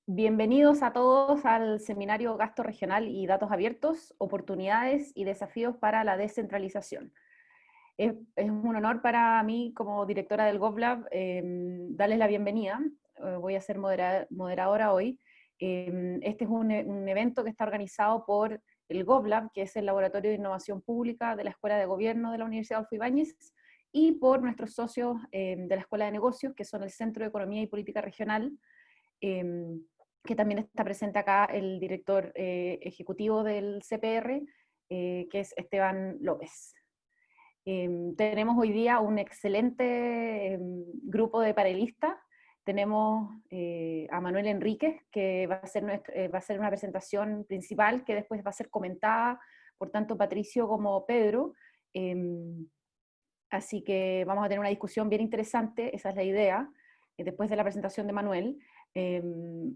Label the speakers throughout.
Speaker 1: Bienvenidos a todos al seminario Gasto Regional y Datos Abiertos, Oportunidades y Desafíos para la Descentralización. Es un honor para mí, como directora del GovLab, darles la bienvenida. Voy a ser moderadora hoy. Este es un evento que está organizado por el GovLab, que es el Laboratorio de Innovación Pública de la Escuela de Gobierno de la Universidad Adolfo Ibáñez, y por nuestros socios de la Escuela de Negocios, que son el Centro de Economía y Política Regional, que también está presente acá el director ejecutivo del CPR, que es Esteban López. Tenemos hoy día un excelente grupo de panelistas. Tenemos a Manuel Enríquez, que va a ser una presentación principal, que después va a ser comentada por tanto Patricio como Pedro. Así que vamos a tener una discusión bien interesante, esa es la idea, después de la presentación de Manuel.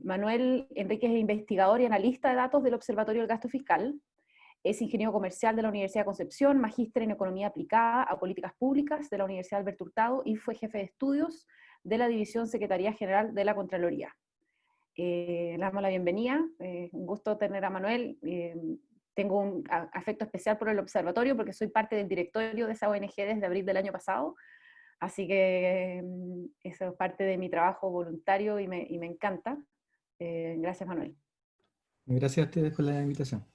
Speaker 1: Manuel Enríquez es investigador y analista de datos del Observatorio del Gasto Fiscal, es ingeniero comercial de la Universidad de Concepción, magíster en Economía Aplicada a Políticas Públicas de la Universidad Alberto Hurtado y fue jefe de estudios de la División Secretaría General de la Contraloría. Le damos la bienvenida, un gusto tener a Manuel. Tengo un afecto especial por el observatorio porque soy parte del directorio de esa ONG desde abril del año pasado, así que eso es parte de mi trabajo voluntario y me encanta. Gracias, Manuel.
Speaker 2: Gracias a ustedes por la invitación.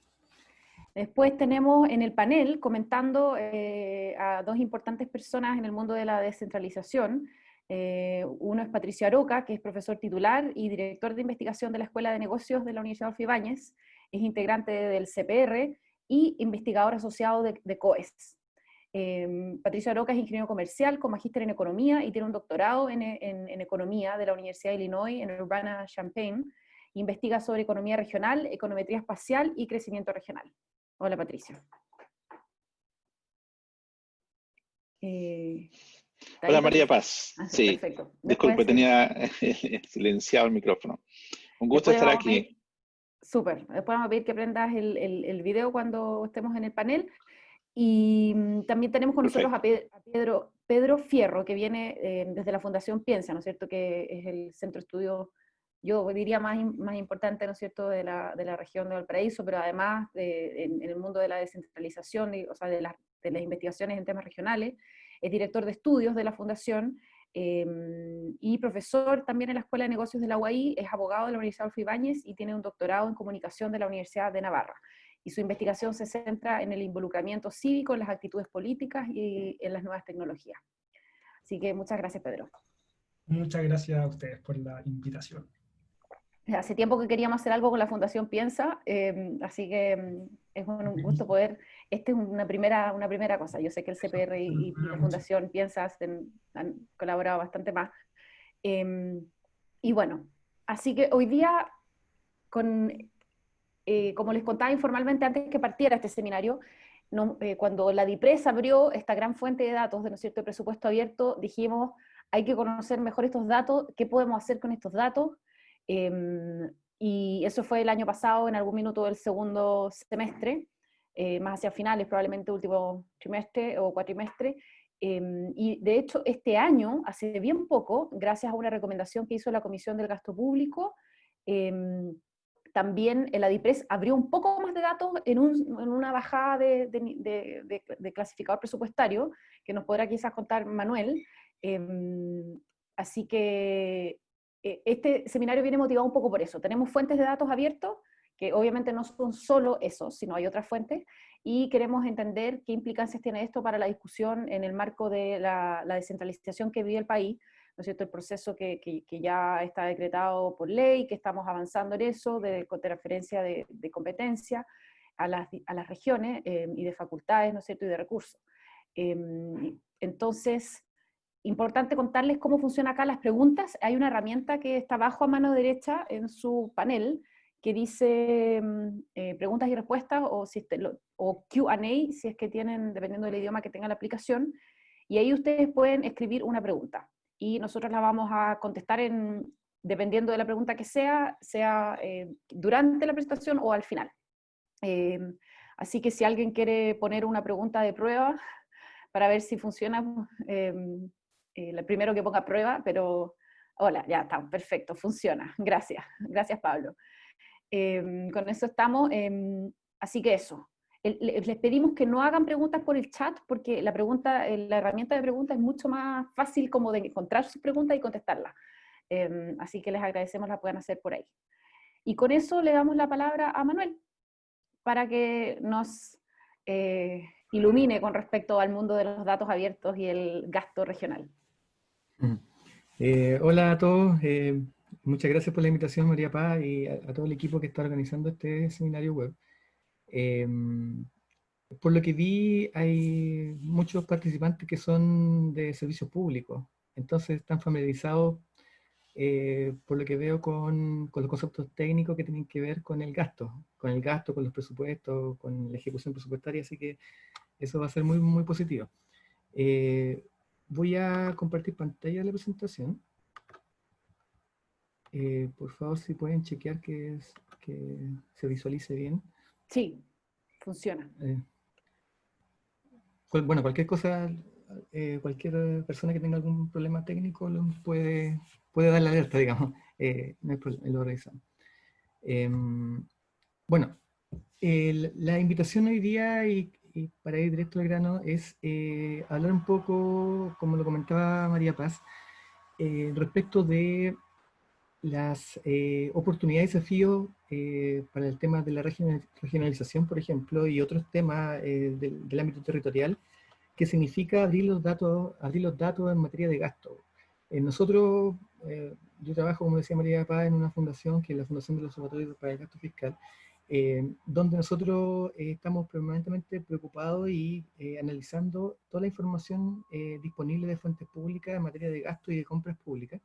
Speaker 1: Después tenemos en el panel comentando a dos importantes personas en el mundo de la descentralización. Uno es Patricio Aroca, que es profesor titular y director de investigación de la Escuela de Negocios de la Universidad Adolfo Ibáñez, es integrante del CPR y investigador asociado de COES. Patricio Aroca es ingeniero comercial con magíster en economía y tiene un doctorado en economía de la Universidad de Illinois en Urbana-Champaign. Investiga sobre economía regional, econometría espacial y crecimiento regional. Hola, Patricio.
Speaker 3: Hola, María Paz. Sí,
Speaker 1: perfecto.
Speaker 3: disculpe, tenía silenciado el micrófono. Un gusto estar aquí.
Speaker 1: Súper. Después vamos a pedir que prendas el video cuando estemos en el panel. Y también tenemos con nosotros a Pedro Fierro, que viene desde la Fundación Piensa, ¿no es cierto?, que es el centro de estudio, yo diría más importante, ¿no es cierto?, de la región de Valparaíso, pero además en el mundo de la descentralización, o sea, de las investigaciones en temas regionales. Es director de estudios de la Fundación y profesor también en la Escuela de Negocios de la UAI, es abogado de la Universidad Adolfo Ibáñez y tiene un doctorado en comunicación de la Universidad de Navarra. Y su investigación se centra en el involucramiento cívico, en las actitudes políticas y en las nuevas tecnologías. Así que muchas gracias, Pedro.
Speaker 2: Muchas gracias a ustedes por la invitación.
Speaker 1: Hace tiempo que queríamos hacer algo con la Fundación Piensa, así que es un gusto poder, esta es una primera cosa. Yo sé que el CPR y la Fundación Piensa han colaborado bastante más. Y bueno, así que hoy día, como les contaba informalmente antes que partiera este seminario, cuando la DIPRES abrió esta gran fuente de datos, ¿no es cierto?, de presupuesto abierto, dijimos, hay que conocer mejor estos datos, qué podemos hacer con estos datos. Y eso fue el año pasado, en algún minuto del segundo semestre, más hacia finales, probablemente último trimestre o cuatrimestre. Y de hecho, este año, hace bien poco, gracias a una recomendación que hizo la Comisión del Gasto Público, también el ADIPRES abrió un poco más de datos en una bajada de clasificador presupuestario, que nos podrá quizás contar Manuel. Así que este seminario viene motivado un poco por eso. Tenemos fuentes de datos abiertos, que obviamente no son solo esos, sino hay otras fuentes, y queremos entender qué implicancias tiene esto para la discusión en el marco de la descentralización que vive el país, ¿no es cierto?, el proceso que ya está decretado por ley, que estamos avanzando en eso, de transferencia de competencia a las regiones y de facultades, ¿no es cierto?, y de recursos. Entonces, importante contarles cómo funciona acá las preguntas. Hay una herramienta que está abajo a mano derecha en su panel, que dice preguntas y respuestas, o Q&A, si es que tienen, dependiendo del idioma que tenga la aplicación, y ahí ustedes pueden escribir una pregunta, y nosotros la vamos a contestar dependiendo de la pregunta que sea durante la presentación o al final. Así que si alguien quiere poner una pregunta de prueba, para ver si funciona, el primero que ponga prueba, pero Hola, ya está, perfecto, funciona. Gracias, gracias Pablo. Con eso estamos. Así que eso. Les pedimos que no hagan preguntas por el chat, porque la herramienta de preguntas es mucho más fácil como de encontrar sus preguntas y contestarlas. Así que les agradecemos la puedan hacer por ahí. Y con eso le damos la palabra a Manuel, para que nos ilumine con respecto al mundo de los datos abiertos y el gasto regional.
Speaker 4: Hola a todos, muchas gracias por la invitación, María Paz, y a todo el equipo que está organizando este seminario web. Por lo que vi, hay muchos participantes que son de servicios públicos, entonces están familiarizados, por lo que veo, con los conceptos técnicos que tienen que ver con el gasto, con los presupuestos, con la ejecución presupuestaria, así que eso va a ser muy, muy positivo. Voy a compartir pantalla de la presentación. Por favor, si pueden chequear que se visualice bien.
Speaker 1: Sí, funciona.
Speaker 4: Bueno, cualquier cosa, cualquier persona que tenga algún problema técnico puede dar la alerta, digamos. No hay problema, lo revisamos. Bueno, la invitación hoy día, y para ir directo al grano, es hablar un poco, como lo comentaba María Paz, respecto de las oportunidades y desafíos para el tema de la regionalización, por ejemplo, y otros temas del ámbito territorial, que significa abrir los datos en materia de gasto. Yo trabajo, como decía María Paz, en una fundación, que es la Fundación del Observatorio para el Gasto Fiscal, donde nosotros estamos permanentemente preocupados y analizando toda la información disponible de fuentes públicas en materia de gasto y de compras públicas,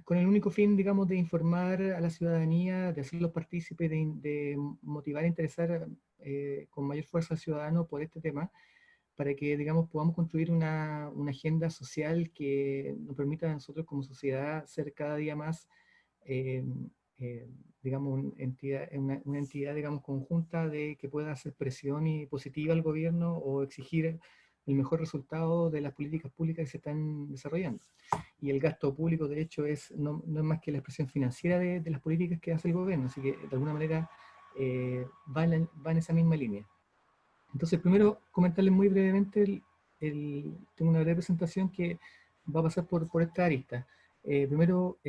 Speaker 4: con el único fin, digamos, de informar a la ciudadanía, de hacerlos partícipes, de motivar e interesar con mayor fuerza al ciudadano por este tema, para que, digamos, podamos construir una agenda social que nos permita a nosotros como sociedad ser cada día más, digamos, una entidad, digamos, conjunta, de que pueda hacer presión y positiva al gobierno o exigir el mejor resultado de las políticas públicas que se están desarrollando. Y el gasto público, de hecho, no es más que la expresión financiera de las políticas que hace el gobierno, así que de alguna manera va en esa misma línea. Entonces, primero, comentarles muy brevemente, tengo una breve presentación que va a pasar por esta arista. Primero,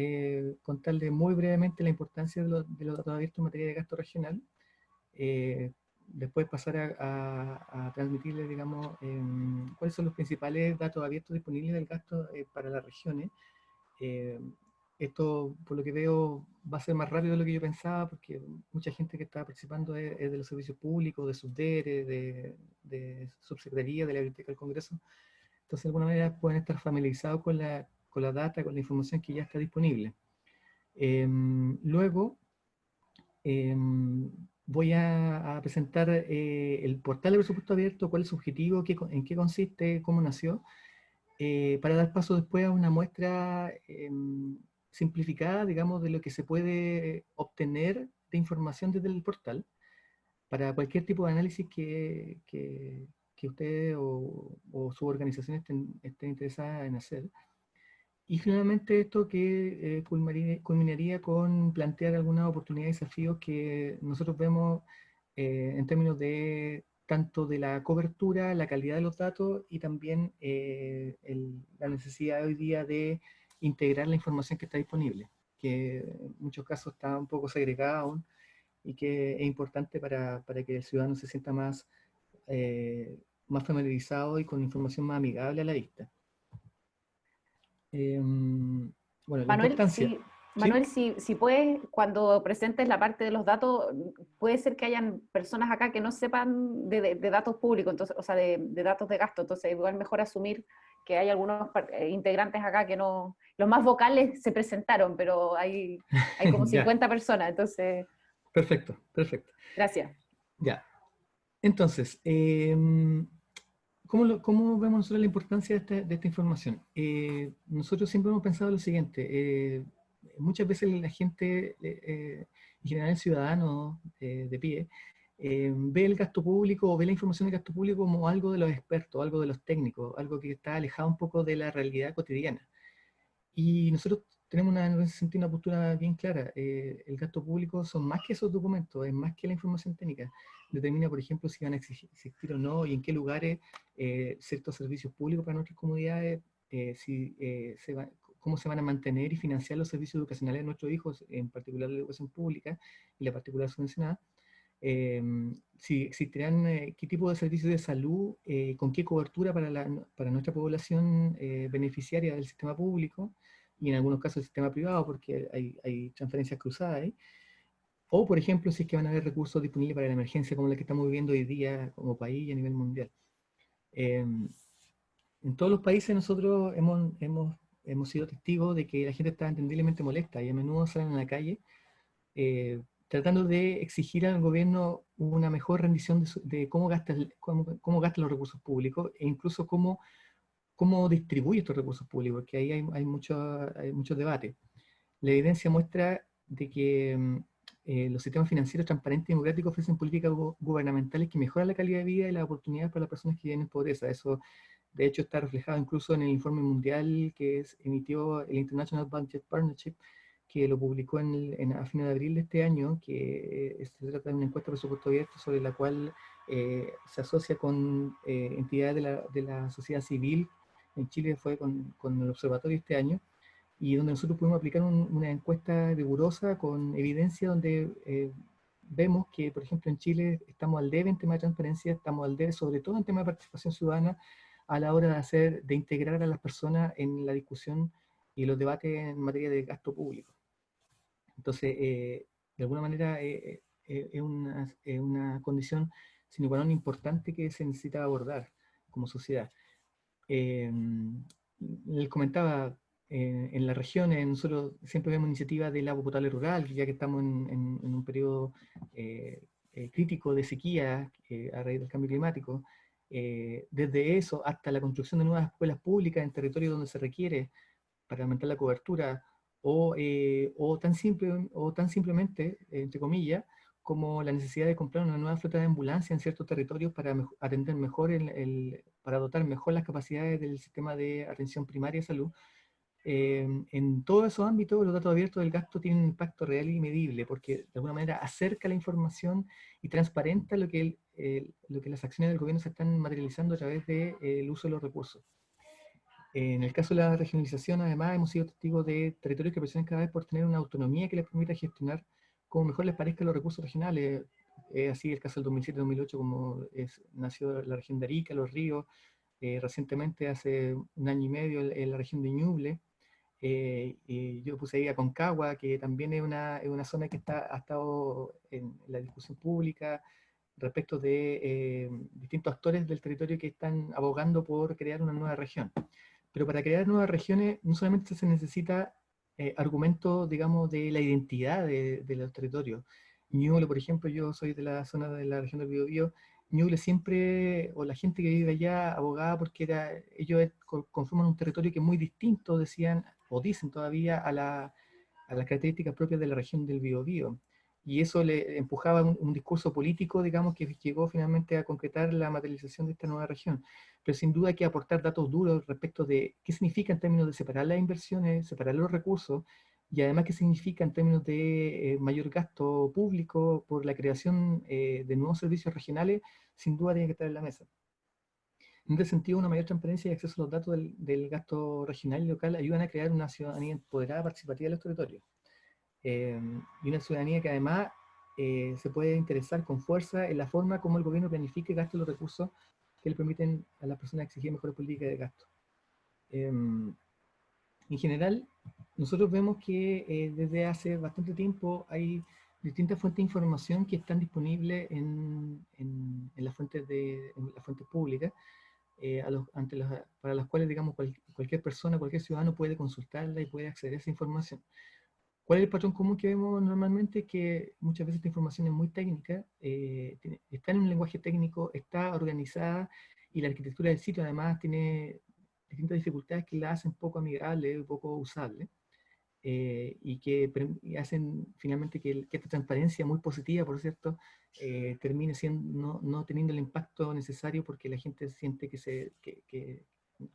Speaker 4: contarles muy brevemente la importancia de los datos abiertos en materia de gasto regional. Después pasar a transmitirles, digamos, cuáles son los principales datos abiertos disponibles del gasto para las regiones. Esto, por lo que veo, va a ser más rápido de lo que yo pensaba, porque mucha gente que está participando es de los servicios públicos, de SUBDERE, de Subsecretaría, de la Biblioteca del Congreso. Entonces, de alguna manera, pueden estar familiarizados con la data, con la información que ya está disponible. Luego, voy a presentar el portal de presupuesto abierto, cuál es su objetivo, en qué consiste, cómo nació, para dar paso después a una muestra simplificada, digamos, de lo que se puede obtener de información desde el portal, para cualquier tipo de análisis que usted o su organización estén interesadas en hacer. Y finalmente esto que culminaría con plantear algunas oportunidades y desafíos que nosotros vemos en términos de tanto de la cobertura, la calidad de los datos y también la necesidad hoy día de integrar la información que está disponible, que en muchos casos está un poco segregada aún y que es importante para que el ciudadano se sienta más familiarizado y con información más amigable a la vista. Bueno, la
Speaker 1: Manuel,
Speaker 4: importancia.
Speaker 1: sí, Manuel,
Speaker 4: ¿Sí?
Speaker 1: si puedes, cuando presentes la parte de los datos, puede ser que hayan personas acá que no sepan de datos públicos, entonces, o sea, de datos de gasto, entonces igual mejor asumir que hay algunos integrantes acá que no, los más vocales se presentaron, pero hay como 50 personas, entonces...
Speaker 4: Perfecto, perfecto.
Speaker 1: Gracias.
Speaker 4: Ya. Entonces, ¿cómo vemos nosotros la importancia de esta información? Nosotros siempre hemos pensado lo siguiente. Muchas veces la gente, en general el ciudadano de pie, ve el gasto público o ve la información del gasto público como algo de los expertos, algo de los técnicos, algo que está alejado un poco de la realidad cotidiana. Y nosotros tenemos en ese sentido una postura bien clara. El gasto público son más que esos documentos, es más que la información técnica. Determina, por ejemplo, si van a existir o no y en qué lugares ciertos servicios públicos para nuestras comunidades, cómo se van a mantener y financiar los servicios educacionales de nuestros hijos, en particular la educación pública y la particular subvencionada. Si existirán qué tipo de servicios de salud, con qué cobertura para nuestra población beneficiaria del sistema público, y en algunos casos el sistema privado, porque hay transferencias cruzadas ahí. O, por ejemplo, si es que van a haber recursos disponibles para la emergencia como la que estamos viviendo hoy día como país y a nivel mundial. En todos los países nosotros hemos sido testigos de que la gente está entendiblemente molesta y a menudo salen a la calle tratando de exigir al gobierno una mejor rendición de cómo gasta los recursos públicos e incluso cómo distribuye estos recursos públicos, porque ahí hay mucho debate. La evidencia muestra de que los sistemas financieros transparentes y democráticos ofrecen políticas gubernamentales que mejoran la calidad de vida y las oportunidades para las personas que viven en pobreza. Eso, de hecho, está reflejado incluso en el informe mundial que emitió el International Budget Partnership, que lo publicó a fines de abril de este año, que se trata de una encuesta de presupuesto abierto sobre la cual se asocia con entidades de la sociedad civil. En Chile fue con el observatorio este año, y donde nosotros pudimos aplicar una encuesta rigurosa con evidencia donde vemos que, por ejemplo, en Chile estamos al debe en tema de transparencia, estamos al debe sobre todo en tema de participación ciudadana a la hora de integrar a las personas en la discusión y los debates en materia de gasto público. Entonces, de alguna manera es una condición sine qua non importante que se necesita abordar como sociedad. Les comentaba, en las regiones nosotros siempre vemos iniciativas del agua potable rural, ya que estamos en un periodo crítico de sequía a raíz del cambio climático. Desde eso hasta la construcción de nuevas escuelas públicas en territorios donde se requiere para aumentar la cobertura, o tan simplemente, entre comillas, como la necesidad de comprar una nueva flota de ambulancia en ciertos territorios para atender mejor, para dotar mejor las capacidades del sistema de atención primaria de salud. En todos esos ámbitos, los datos abiertos del gasto tienen un impacto real y medible, porque de alguna manera acerca la información y transparenta lo que las acciones del gobierno se están materializando a través del uso de los recursos. En el caso de la regionalización, además, hemos sido testigos de territorios que presionan cada vez por tener una autonomía que les permita gestionar como mejor les parezca los recursos regionales. Así el caso del 2007-2008, como nació la región de Arica, Los Ríos, recientemente, hace un año y medio, en la región de Ñuble. Y yo puse ahí a Concagua, que también es una zona que ha estado en la discusión pública respecto de distintos actores del territorio que están abogando por crear una nueva región. Pero para crear nuevas regiones no solamente se necesita argumentos, digamos, de la identidad de los territorios. Ñuble, por ejemplo, yo soy de la zona de la región del Biobío. Ñuble siempre, o la gente que vive allá, abogaba porque ellos conforman un territorio que es muy distinto, decían, o dicen todavía, a las características propias de la región del Biobío. Y eso le empujaba un discurso político, digamos, que llegó finalmente a concretar la materialización de esta nueva región. Pero sin duda hay que aportar datos duros respecto de qué significa en términos de separar las inversiones, separar los recursos, y además qué significa en términos de mayor gasto público por la creación de nuevos servicios regionales. Sin duda tiene que estar en la mesa. En ese sentido, una mayor transparencia y acceso a los datos del gasto regional y local ayudan a crear una ciudadanía empoderada, participativa de los territorios. Y una ciudadanía que además se puede interesar con fuerza en la forma como el gobierno planifica y gasta los recursos que le permiten a las personas exigir mejores políticas de gasto. En general, nosotros vemos que desde hace bastante tiempo hay distintas fuentes de información que están disponibles en las fuentes públicas, para las cuales, digamos, cualquier persona, cualquier ciudadano puede consultarla y puede acceder a esa información. ¿Cuál es el patrón común que vemos normalmente? Que muchas veces esta información es muy técnica, está en un lenguaje técnico, está organizada, y la arquitectura del sitio además tiene distintas dificultades que la hacen poco amigable, poco usable, y que hacen finalmente que esta transparencia muy positiva, por cierto, termine no teniendo el impacto necesario, porque la gente siente que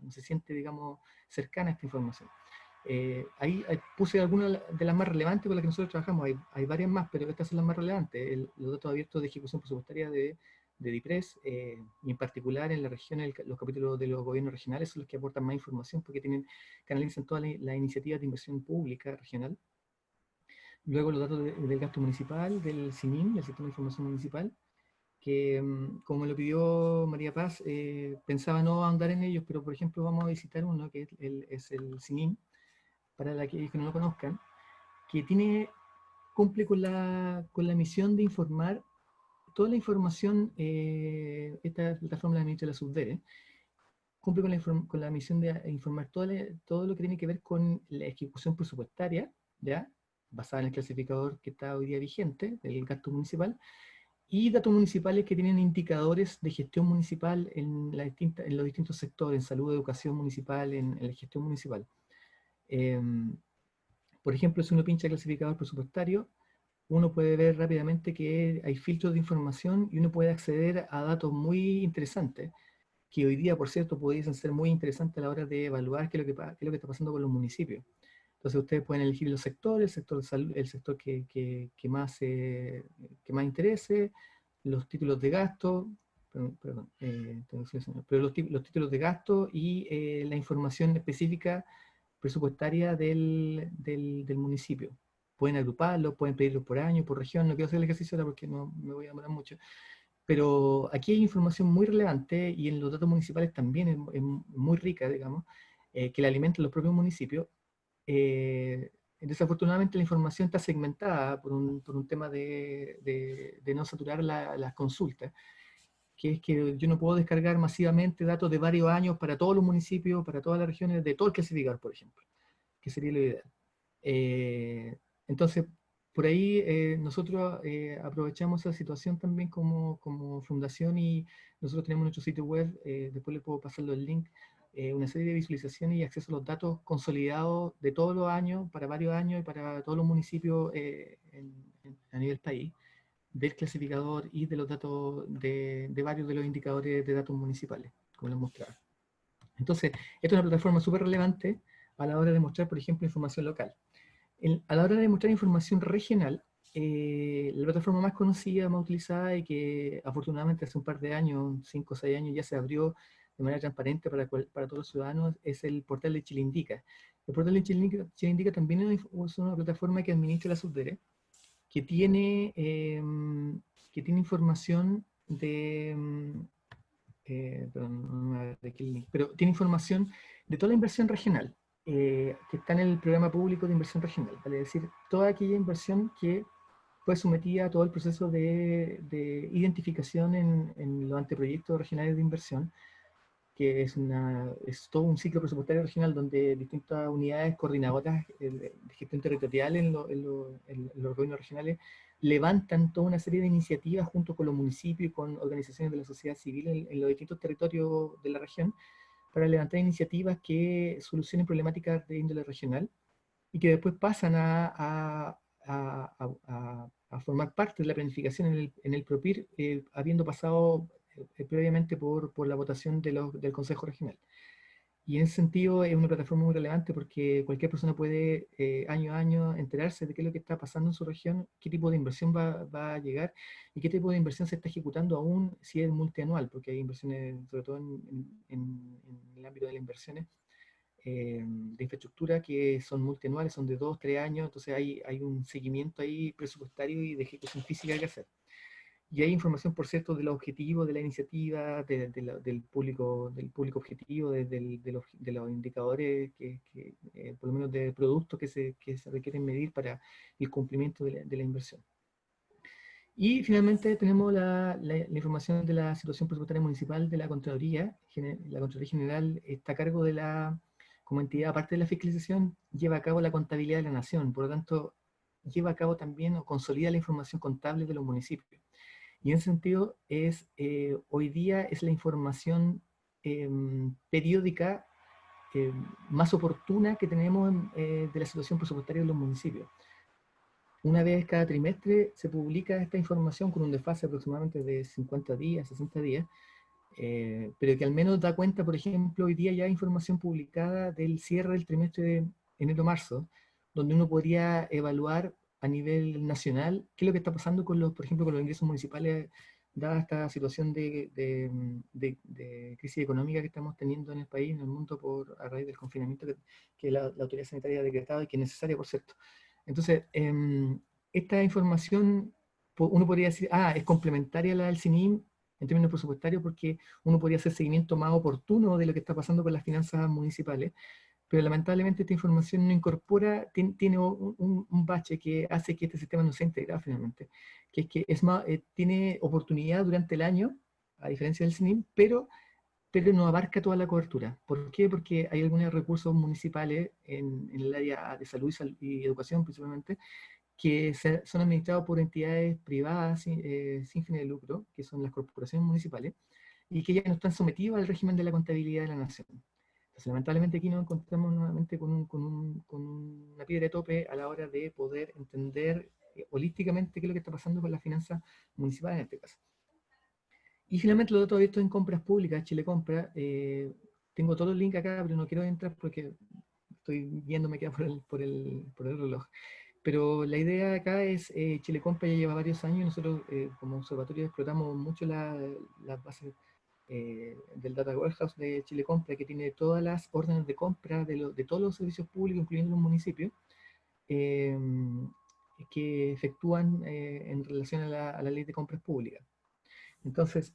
Speaker 4: no se siente, digamos, cercana a esta información. Ahí puse algunas de las más relevantes con las que nosotros trabajamos. Hay varias más, pero estas son las más relevantes. Los datos abiertos de ejecución presupuestaria de DIPRES, y en particular en la región, los capítulos de los gobiernos regionales son los que aportan más información porque canalizan todas las iniciativas de inversión pública regional. Luego los datos del gasto municipal, del SINIM, del Sistema de Información Municipal, que como me lo pidió María Paz, pensaba no ahondar en ellos, pero por ejemplo vamos a visitar uno que es el SINIM, para aquellos que no lo conozcan, que cumple con la misión de informar toda la información. Esta plataforma la administra la Subdere, cumple con la misión de informar todo lo que tiene que ver con la ejecución presupuestaria, ¿ya? Basada en el clasificador que está hoy día vigente, del gasto municipal, y datos municipales que tienen indicadores de gestión municipal en los distintos sectores, en salud, educación municipal, en la gestión municipal. Por ejemplo, si uno pincha el clasificador presupuestario, uno puede ver rápidamente que hay filtros de información y uno puede acceder a datos muy interesantes, que hoy día, por cierto, pudiesen ser muy interesantes a la hora de evaluar qué es lo que está pasando con los municipios. Entonces ustedes pueden elegir los sectores, el sector de salud, el sector que más interese, los títulos de gasto, pero los títulos de gasto y la información específica presupuestaria del municipio. Pueden agruparlo, pueden pedirlo por año, por región. No quiero hacer el ejercicio ahora porque no me voy a demorar mucho. Pero aquí hay información muy relevante y en los datos municipales también es muy rica, digamos, que la alimentan los propios municipios. Desafortunadamente la información está segmentada por un tema de no saturar las consultas, que es que yo no puedo descargar masivamente datos de varios años para todos los municipios, para todas las regiones, de todo el clasificador, por ejemplo, que sería lo ideal. Entonces, por ahí nosotros aprovechamos esa situación también como fundación, y nosotros tenemos nuestro sitio web, después le puedo pasarlo el link, una serie de visualizaciones y acceso a los datos consolidados de todos los años, para varios años y para todos los municipios a nivel país, del clasificador y de los datos de varios de los indicadores de datos municipales, como les mostraba. Entonces, esta es una plataforma súper relevante a la hora de mostrar, por ejemplo, información local. A la hora de mostrar información regional, la plataforma más conocida, más utilizada y que afortunadamente hace un par de años, 5 o 6 años, ya se abrió de manera transparente para todos los ciudadanos, es el portal de Chile Indica. El portal de Chile Indica también es una plataforma que administra la Subdere, que tiene información pero tiene información de toda la inversión regional, que está en el programa público de inversión regional, vale decir, toda aquella inversión que fue sometida a todo el proceso de identificación en los anteproyectos regionales de inversión, que es todo un ciclo presupuestario regional donde distintas unidades coordinadoras de gestión territorial en los gobiernos regionales levantan toda una serie de iniciativas junto con los municipios y con organizaciones de la sociedad civil en los distintos territorios de la región, para levantar iniciativas que solucionen problemáticas de índole regional y que después pasan a formar parte de la planificación en el PROPIR, habiendo pasado previamente por la votación del Consejo Regional. Y en ese sentido es una plataforma muy relevante porque cualquier persona puede año a año enterarse de qué es lo que está pasando en su región, qué tipo de inversión va a llegar y qué tipo de inversión se está ejecutando aún si es multianual, porque hay inversiones, sobre todo en el ámbito de las inversiones de infraestructura, que son multianuales, son de 2 o 3 años, entonces hay un seguimiento ahí presupuestario y de ejecución física que hacer. Y hay información, por cierto, de los objetivos de la iniciativa, del público objetivo, de los indicadores, por lo menos de productos que se requieren medir para el cumplimiento de la inversión. Y finalmente tenemos la información de la situación presupuestaria municipal de la Contraloría. La Contraloría General está a cargo como entidad, aparte de la fiscalización, lleva a cabo la contabilidad de la nación, por lo tanto, lleva a cabo también o consolida la información contable de los municipios. Y en ese sentido, hoy día es la información periódica más oportuna que tenemos de la situación presupuestaria de los municipios. Una vez cada trimestre se publica esta información con un desfase aproximadamente de 50 días, 60 días, pero que al menos da cuenta, por ejemplo, hoy día ya hay información publicada del cierre del trimestre enero-marzo, donde uno podría evaluar a nivel nacional qué es lo que está pasando con los, por ejemplo, con los ingresos municipales, dada esta situación de crisis económica que estamos teniendo en el país, en el mundo, a raíz del confinamiento que la autoridad sanitaria ha decretado y que es necesaria, por cierto. Entonces, esta información, uno podría decir, es complementaria a la del CINIM en términos presupuestarios, porque uno podría hacer seguimiento más oportuno de lo que está pasando con las finanzas municipales, pero lamentablemente esta información no incorpora, tiene un bache que hace que este sistema no sea integrado finalmente, que es que es más, tiene oportunidad durante el año, a diferencia del CINIM, pero no abarca toda la cobertura. ¿Por qué? Porque hay algunos recursos municipales en el área de salud y educación principalmente, que son administrados por entidades privadas sin fines de lucro, que son las corporaciones municipales, y que ya no están sometidos al régimen de la contabilidad de la nación. Entonces, lamentablemente aquí nos encontramos nuevamente con una piedra de tope a la hora de poder entender holísticamente qué es lo que está pasando con las finanzas municipales en este caso. Y finalmente los datos abiertos en compras públicas, Chile Compra, tengo todos los links acá, pero no quiero entrar porque estoy viéndome queda por el reloj. Pero la idea acá es, Chile Compra ya lleva varios años, y nosotros como observatorio explotamos mucho las bases del Data Warehouse de Chile Compra, que tiene todas las órdenes de compra de todos los servicios públicos, incluyendo los municipios, que efectúan en relación a la ley de compras públicas. Entonces,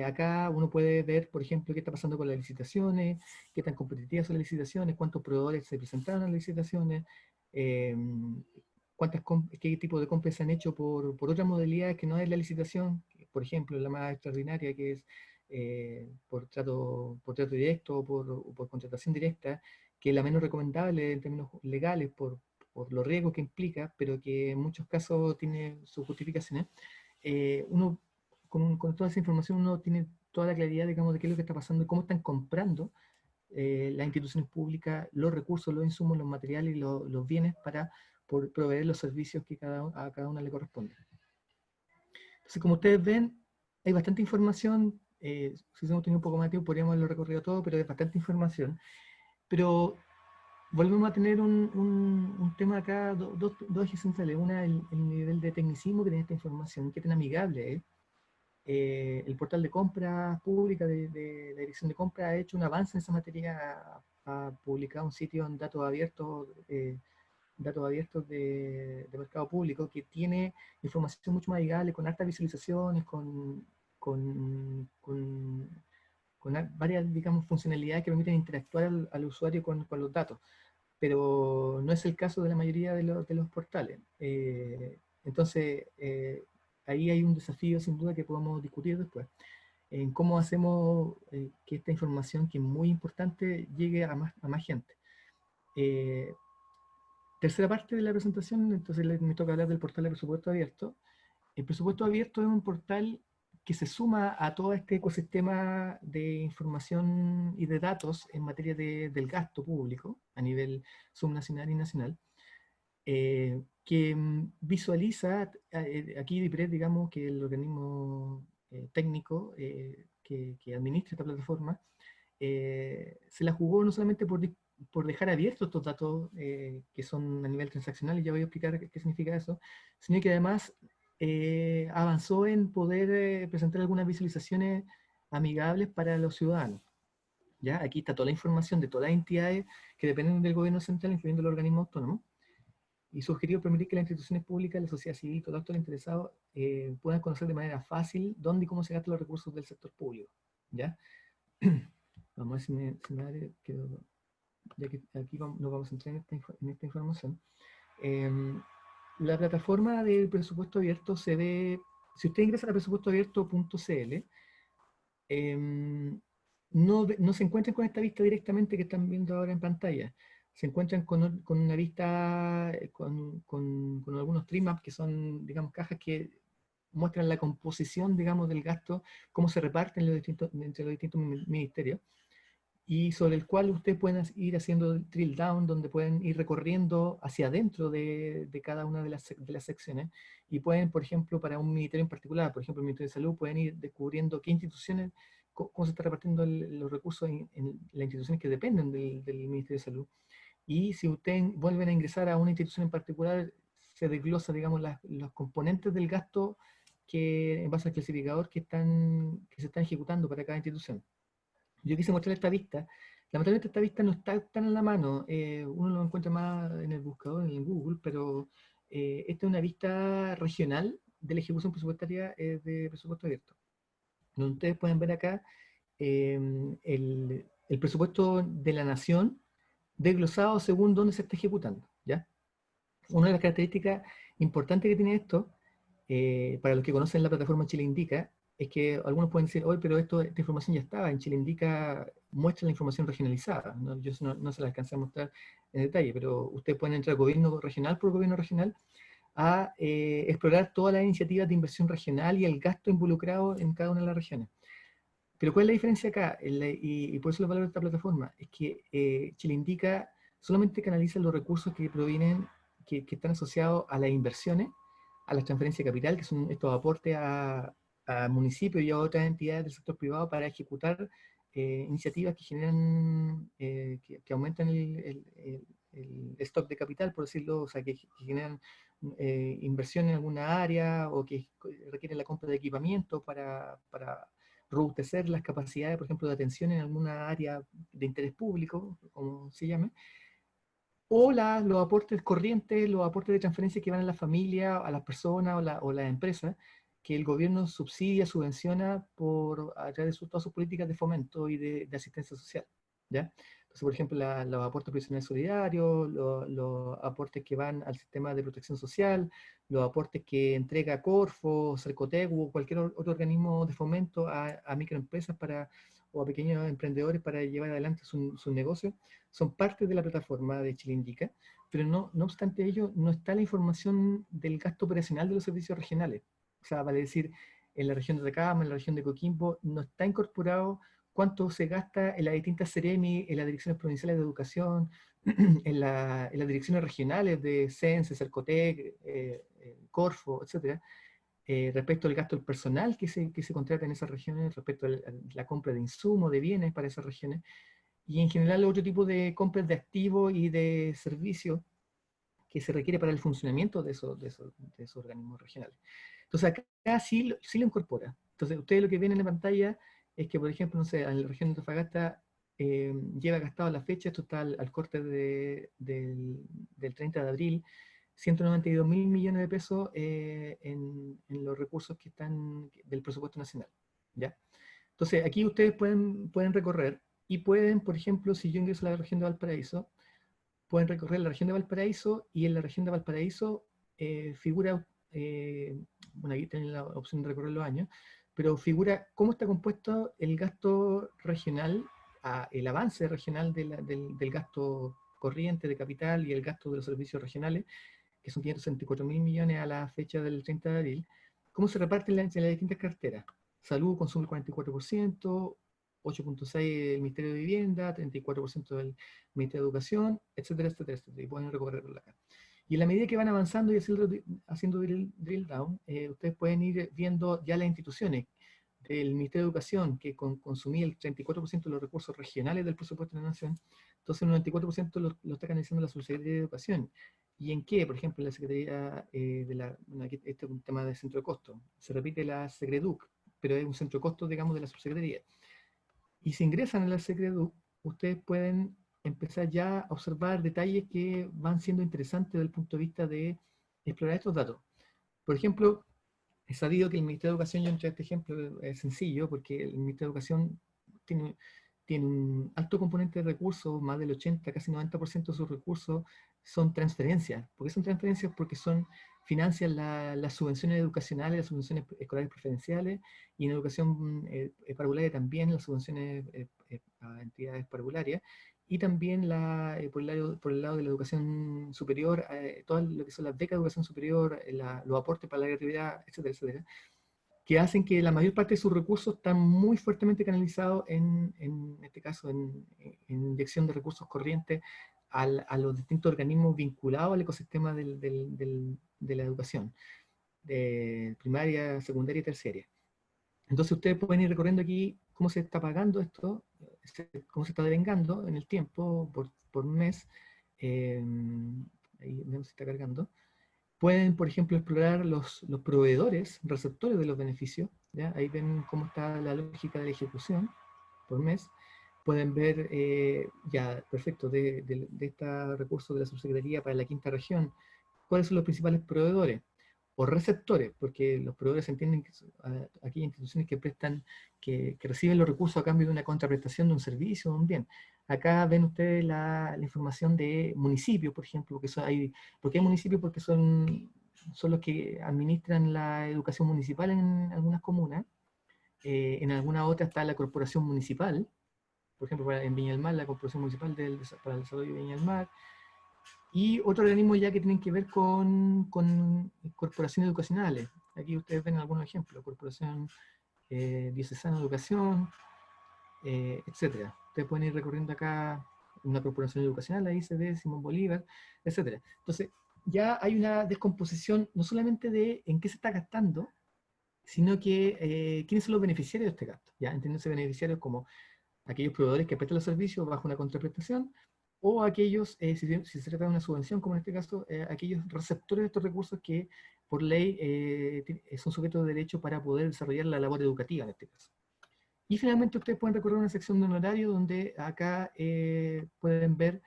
Speaker 4: acá uno puede ver, por ejemplo, qué está pasando con las licitaciones, qué tan competitivas son las licitaciones, cuántos proveedores se presentaron a las licitaciones, qué tipo de compras se han hecho por otras modalidades que no es la licitación, por ejemplo, la más extraordinaria que es por trato directo o por contratación directa, que es la menos recomendable en términos legales por los riesgos que implica, pero que en muchos casos tiene sus justificaciones. Uno con toda esa información uno tiene toda la claridad, digamos, de qué es lo que está pasando y cómo están comprando las instituciones públicas los recursos, los insumos, los materiales y los bienes para proveer los servicios que a cada una le corresponde. Entonces, como ustedes ven, hay bastante información. Si hubiésemos tenido un poco más de tiempo, podríamos haberlo recorrido todo, pero hay bastante información. Pero volvemos a tener un tema acá, dos ejes centrales. Una, el nivel de tecnicismo que tiene esta información, qué tan amigable es. El portal de compras pública de la dirección de compras ha hecho un avance en esa materia, ha publicado un sitio en datos abiertos de mercado público que tiene información mucho más amigable, con hartas visualizaciones, con varias, digamos, funcionalidades que permiten interactuar al usuario con los datos, pero no es el caso de la mayoría de los portales. Entonces, ahí hay un desafío sin duda que podemos discutir después, en cómo hacemos que esta información, que es muy importante, llegue a más gente. Tercera parte de la presentación, entonces me toca hablar del portal de presupuesto abierto. El presupuesto abierto es un portal que se suma a todo este ecosistema de información y de datos en materia del gasto público a nivel subnacional y nacional, que visualiza, aquí DIPRED, digamos, que el organismo técnico que administra esta plataforma, se la jugó no solamente por dejar abiertos estos datos que son a nivel transaccional, y ya voy a explicar qué significa eso, sino que además avanzó en poder presentar algunas visualizaciones amigables para los ciudadanos. ¿Ya? Aquí está toda la información de todas las entidades que dependen del gobierno central, incluyendo los organismos autónomos, y su objetivo es permitir que las instituciones públicas, la sociedad civil y todos los actores interesados puedan conocer de manera fácil dónde y cómo se gastan los recursos del sector público. ¿Ya? Vamos a ver si me da, ya que aquí nos vamos a entrar en esta información. La plataforma del presupuesto abierto se ve, si usted ingresa a presupuestoabierto.cl, no se encuentran con esta vista directamente que están viendo ahora en pantalla. Se encuentran con una vista, con algunos trimmaps que son, digamos, cajas que muestran la composición, digamos, del gasto, cómo se reparten entre los distintos ministerios, y sobre el cual ustedes pueden ir haciendo drill down, donde pueden ir recorriendo hacia adentro de cada una de las secciones, y pueden, por ejemplo, para un ministerio en particular, por ejemplo el Ministerio de Salud, pueden ir descubriendo qué instituciones, cómo se está repartiendo los recursos en las instituciones que dependen del Ministerio de Salud. y si ustedes vuelven a ingresar a una institución en particular, se desglosa, digamos, los componentes del gasto que, en base al clasificador que se están ejecutando para cada institución. Yo quise mostrar esta vista. Lamentablemente esta vista no está tan en la mano, uno lo encuentra más en el buscador, en el Google, pero esta es una vista regional de la ejecución presupuestaria de presupuesto abierto. Donde ustedes pueden ver acá el presupuesto de la nación desglosado según dónde se está ejecutando, ¿ya? Una de las características importantes que tiene esto, para los que conocen la plataforma Chile Indica, es que algunos pueden decir, oye, pero esta información ya estaba, en Chile Indica muestra la información regionalizada, ¿no? Yo no se la alcancé a mostrar en detalle, pero ustedes pueden entrar gobierno regional por gobierno regional a explorar todas las iniciativas de inversión regional y el gasto involucrado en cada una de las regiones. Pero ¿cuál es la diferencia acá? Y por eso lo valoro de esta plataforma, es que Chile Indica solamente canaliza los recursos que provienen, que están asociados a las inversiones, a las transferencias de capital, que son estos aportes a municipios y a otras entidades del sector privado para ejecutar iniciativas que generan, que aumentan el stock de capital, por decirlo, o sea, que generan inversión en alguna área o que requieren la compra de equipamiento para robustecer las capacidades, por ejemplo, de atención en alguna área de interés público, como se llame, o los aportes corrientes, los aportes de transferencia que van a la familia, a las personas o las empresas, que el gobierno subsidia, subvenciona a través de todas sus políticas de fomento y de asistencia social, ¿ya? Entonces, por ejemplo, los aportes previsionales solidarios, los aportes que van al sistema de protección social, los aportes que entrega Corfo, Cercotec o cualquier otro organismo de fomento a microempresas o a pequeños emprendedores para llevar adelante su negocio, son parte de la plataforma de Chile Indica, pero no obstante ello, no está la información del gasto operacional de los servicios regionales. O sea, vale decir, en la región de Atacama, en la región de Coquimbo, no está incorporado cuánto se gasta en las distintas CEREMI, en las direcciones provinciales de educación, en las direcciones regionales de CENSE, Cercotec, Corfo, etc., respecto al gasto del personal que se contrata en esas regiones, respecto a la compra de insumos, de bienes para esas regiones, y en general otro tipo de compras de activos y de servicios que se requiere para el funcionamiento de esos organismos regionales. Entonces acá sí lo incorpora. Entonces ustedes lo que ven en la pantalla es que, por ejemplo, no sé, en la región de Antofagasta lleva gastado a la fecha, esto está al corte del 30 de abril, 192.000 millones de pesos en los recursos que están del presupuesto nacional, ¿ya? Entonces aquí ustedes pueden recorrer y pueden, por ejemplo, si yo ingreso a la región de Valparaíso, pueden recorrer la región de Valparaíso y en la región de Valparaíso figura, bueno, aquí tienen la opción de recorrer los años, pero figura cómo está compuesto el gasto regional, el avance regional del gasto corriente de capital y el gasto de los servicios regionales, que son 564.000 millones a la fecha del 30 de abril, cómo se reparten entre las distintas carteras. Salud consume el 44%, 8.6% el Ministerio de Vivienda, 34% del Ministerio de Educación, etcétera, etcétera, etcétera. Y pueden recorrerlo acá. Y en la medida que van avanzando y haciendo drill down, ustedes pueden ir viendo ya las instituciones del Ministerio de Educación, que consumía el 34% de los recursos regionales del presupuesto de la Nación, entonces el 94% lo está canalizando la Subsecretaría de Educación. ¿Y en qué? Por ejemplo, la Secretaría este es un tema de centro de costo. Se repite la Secreduc, pero es un centro de costo, digamos, de la Subsecretaría. Y si ingresan a la Secreduc, ustedes pueden empezar ya a observar detalles que van siendo interesantes desde el punto de vista de explorar estos datos. Por ejemplo, he sabido que el Ministerio de Educación, yo entré a este ejemplo, es sencillo, porque el Ministerio de Educación tiene un alto componente de recursos, más del 80, casi 90% de sus recursos son transferencias. ¿Por qué son transferencias? Porque financian las subvenciones educacionales, las subvenciones escolares preferenciales, y en educación parvularia también las subvenciones a entidades parvularias, y también por el lado de la educación superior, todo lo que son las becas de educación superior, los aportes para la gratuidad, etcétera, etcétera, que hacen que la mayor parte de sus recursos están muy fuertemente canalizados en este caso, en inyección de recursos corrientes a los distintos organismos vinculados al ecosistema de la educación, de primaria, secundaria y terciaria. Entonces ustedes pueden ir recorriendo aquí cómo se está pagando esto, cómo se está devengando en el tiempo, por mes, ahí vemos si está cargando. Pueden, por ejemplo, explorar los proveedores, receptores de los beneficios. ¿Ya? Ahí ven cómo está la lógica de la ejecución por mes. Pueden ver, ya, perfecto, de este recurso de la subsecretaría para la quinta región, cuáles son los principales proveedores o receptores, porque los proveedores entienden que son aquellas instituciones que prestan, que reciben los recursos a cambio de una contraprestación de un servicio o un bien. Acá ven ustedes la información de municipios, por ejemplo, ¿por qué municipios? Porque son los que administran la educación municipal en algunas comunas. En alguna otra está la corporación municipal, por ejemplo, en Viña del Mar, la corporación municipal para el desarrollo de Viña del Mar, y otros organismos ya que tienen que ver con corporaciones educacionales. Aquí ustedes ven algunos ejemplos, Corporación Diocesana de Educación, etcétera. Ustedes pueden ir recorriendo acá una corporación educacional, la ICD, Simón Bolívar, etcétera. Entonces, ya hay una descomposición no solamente de en qué se está gastando, sino que quiénes son los beneficiarios de este gasto. Ya entendiéndose beneficiarios como aquellos proveedores que prestan los servicios bajo una contraprestación, o aquellos, si se trata de una subvención, como en este caso, aquellos receptores de estos recursos que por ley son sujetos de derecho para poder desarrollar la labor educativa en este caso. Y finalmente ustedes pueden recorrer una sección de honorario donde acá pueden ver,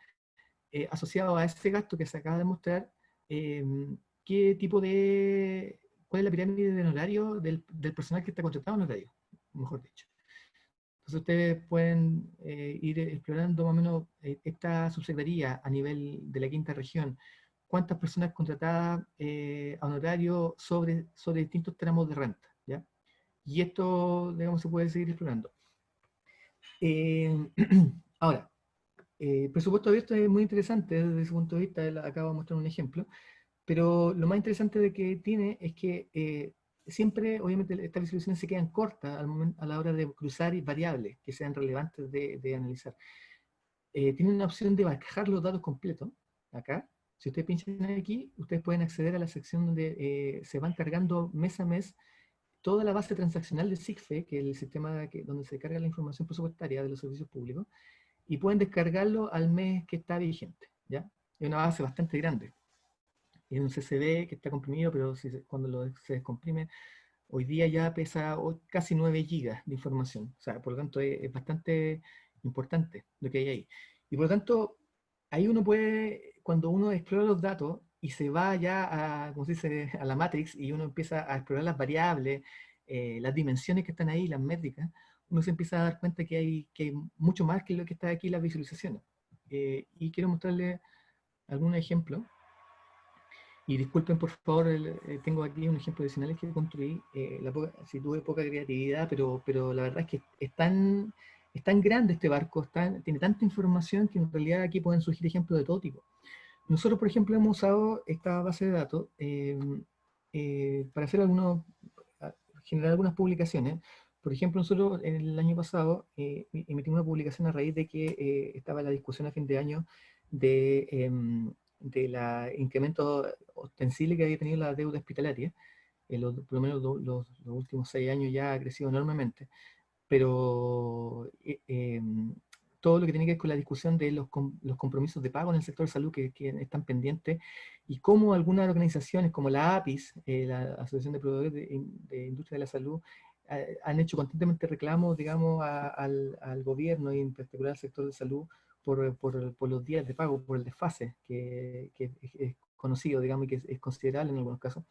Speaker 4: asociado a este gasto que se acaba de mostrar, qué tipo de, cuál es la pirámide de honorario del personal que está contratado en honorario, mejor dicho. Entonces ustedes pueden ir explorando más o menos esta subsecretaría a nivel de la quinta región, cuántas personas contratadas a honorario sobre distintos tramos de renta, ¿ya? Y esto, digamos, se puede seguir explorando. Ahora, presupuesto abierto es muy interesante desde ese punto de vista, acabo de mostrar un ejemplo, pero lo más interesante de que tiene es que siempre, obviamente, estas visualizaciones se quedan cortas a la hora de cruzar variables que sean relevantes de analizar. Tienen una opción de bajar los datos completos, acá. Si ustedes pinchan aquí, ustedes pueden acceder a la sección donde se van cargando mes a mes toda la base transaccional de SIGFE, que es el sistema donde se carga la información presupuestaria de los servicios públicos, y pueden descargarlo al mes que está vigente, ¿ya? Es una base bastante grande. Es un CSV que está comprimido, pero cuando se descomprime, hoy día ya pesa casi 9 gigas de información. O sea, por lo tanto, es bastante importante lo que hay ahí. Y por lo tanto, ahí uno puede, cuando uno explora los datos y se va ya a, como se dice, a la Matrix, y uno empieza a explorar las variables, las dimensiones que están ahí, las métricas, uno se empieza a dar cuenta que hay mucho más que lo que está aquí en las visualizaciones. Y quiero mostrarles algún ejemplo. Y disculpen, por favor, tengo aquí un ejemplo adicional que construí. Si tuve poca creatividad, pero la verdad es que es tan grande este barco, tiene tanta información que en realidad aquí pueden surgir ejemplos de todo tipo. Nosotros, por ejemplo, hemos usado esta base de datos para generar algunas publicaciones. Por ejemplo, nosotros el año pasado emitimos una publicación a raíz de que estaba la discusión a fin de año del incremento ostensible que había tenido la deuda hospitalaria. Por lo menos los últimos 6 años ya ha crecido enormemente, pero todo lo que tiene que ver con la discusión de los compromisos de pago en el sector de salud que están pendientes, y cómo algunas organizaciones como la APIS, la Asociación de Proveedores de Industria de la Salud, han hecho constantemente reclamos, digamos, al gobierno y en particular al sector de salud por los días de pago, por el desfase que es conocido, digamos, y que es considerable en algunos casos.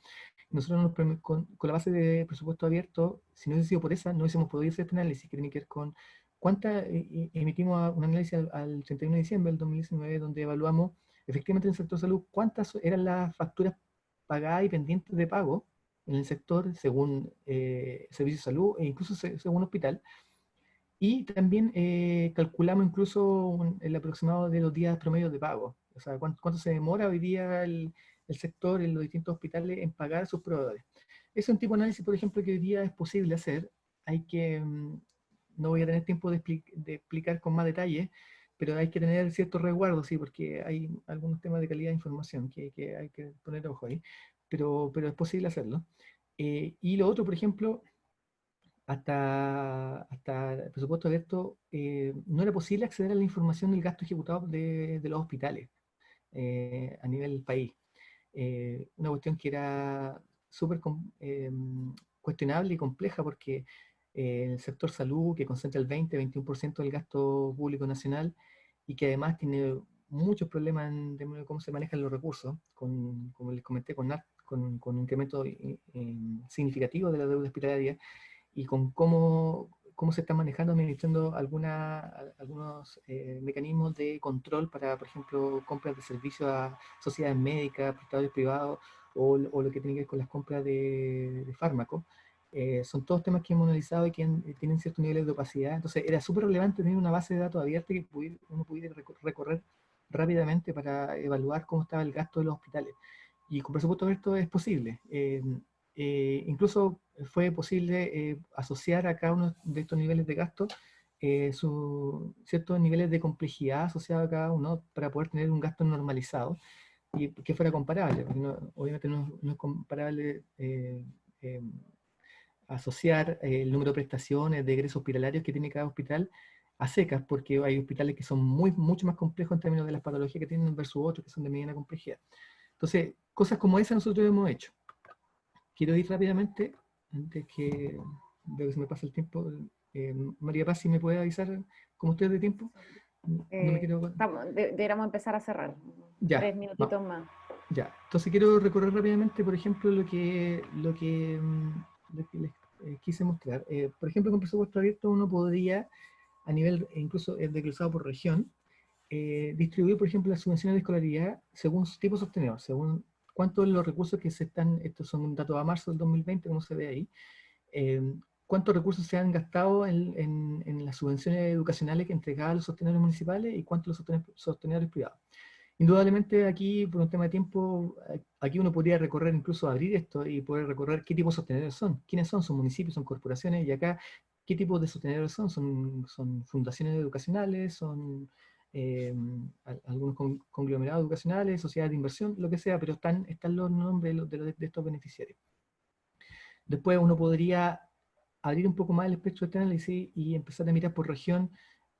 Speaker 4: Nosotros con la base de presupuesto abierto, si no hubiese sido por esa, no hubiésemos podido hacer este análisis que tiene que ver con emitimos un análisis al 31 de diciembre del 2019, donde evaluamos efectivamente en el sector salud cuántas eran las facturas pagadas y pendientes de pago en el sector según servicio de salud e incluso según hospital. Y también calculamos incluso el aproximado de los días promedios de pago. O sea, cuánto se demora hoy día el sector en los distintos hospitales en pagar a sus proveedores. Es un tipo de análisis, por ejemplo, que hoy día es posible hacer. Hay que, no voy a tener tiempo de explicar con más detalle, pero hay que tener ciertos resguardos, sí, porque hay algunos temas de calidad de información que hay que poner ojo ahí, pero es posible hacerlo. Y lo otro, por ejemplo, hasta el presupuesto abierto, no era posible acceder a la información del gasto ejecutado de los hospitales. a nivel país. Una cuestión que era súper cuestionable y compleja porque el sector salud, que concentra el 20-21% del gasto público nacional y que además tiene muchos problemas en términos de cómo se manejan los recursos, como les comenté, con un incremento significativo de la deuda hospitalaria y con cómo se están manejando, administrando algunos mecanismos de control para, por ejemplo, compras de servicios a sociedades médicas, prestadores privados, o lo que tiene que ver con las compras de fármacos. Son todos temas que hemos analizado y que tienen ciertos niveles de opacidad. Entonces era súper relevante tener una base de datos abierta que uno pudiera recorrer rápidamente para evaluar cómo estaba el gasto de los hospitales. Y con presupuesto abierto es posible. Incluso fue posible asociar a cada uno de estos niveles de gasto ciertos niveles de complejidad asociados a cada uno para poder tener un gasto normalizado y que fuera comparable, porque obviamente no es comparable asociar el número de prestaciones, de egresos hospitalarios que tiene cada hospital a secas, porque hay hospitales que son mucho más complejos en términos de las patologías que tienen versus otros que son de mediana complejidad. Entonces, cosas como esa nosotros hemos hecho. Quiero ir rápidamente, antes que veo que se me pasa el tiempo. María Paz, si me puede avisar cómo estoy de tiempo. No me quiero...
Speaker 1: Deberíamos empezar a cerrar.
Speaker 4: Ya,
Speaker 1: 3 minutitos más.
Speaker 4: Ya, entonces quiero recorrer rápidamente, por ejemplo, lo que les quise mostrar. Por ejemplo, con presupuesto abierto uno podría, a nivel incluso desglosado por región, distribuir, por ejemplo, las subvenciones de escolaridad según su tipo sostenedor, según cuántos de los recursos que se están, estos son datos a marzo del 2020, como se ve ahí, cuántos recursos se han gastado en las subvenciones educacionales que entregaban los sostenedores municipales y cuántos los sostenedores privados. Indudablemente aquí, por un tema de tiempo, aquí uno podría recorrer, incluso abrir esto y poder recorrer qué tipo de sostenedores son, quiénes son municipios, son corporaciones, y acá qué tipo de sostenedores son fundaciones educacionales, son algunos conglomerados educacionales, sociedades de inversión, lo que sea, pero están los nombres de estos beneficiarios. Después uno podría abrir un poco más el espectro de este análisis y empezar a mirar por región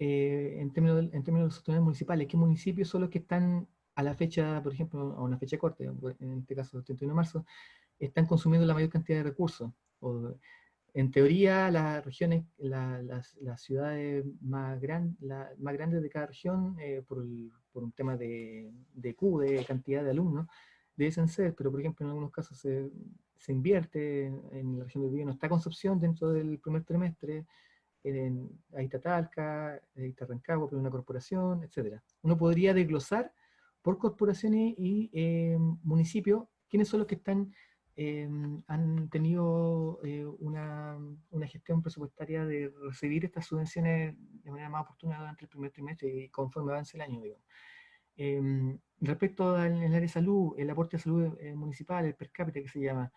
Speaker 4: en términos de los sostenedores municipales. ¿Qué municipios son los que están a la fecha, por ejemplo, a una fecha corta, en este caso el 31 de marzo, están consumiendo la mayor cantidad de recursos? En teoría, las regiones, las ciudades más grandes de cada región, por un tema de Q, de cantidad de alumnos, deben ser, pero por ejemplo en algunos casos se invierte. En la región del Biobío no está Concepción dentro del primer trimestre, ahí está Talca, ahí está Rancagua, pero una corporación, etc. Uno podría desglosar por corporaciones y municipios quiénes son los que han tenido una gestión presupuestaria de recibir estas subvenciones de manera más oportuna durante el primer trimestre y conforme avance el año, digamos. Respecto al área de salud, el aporte de salud municipal, el per cápita que se llama,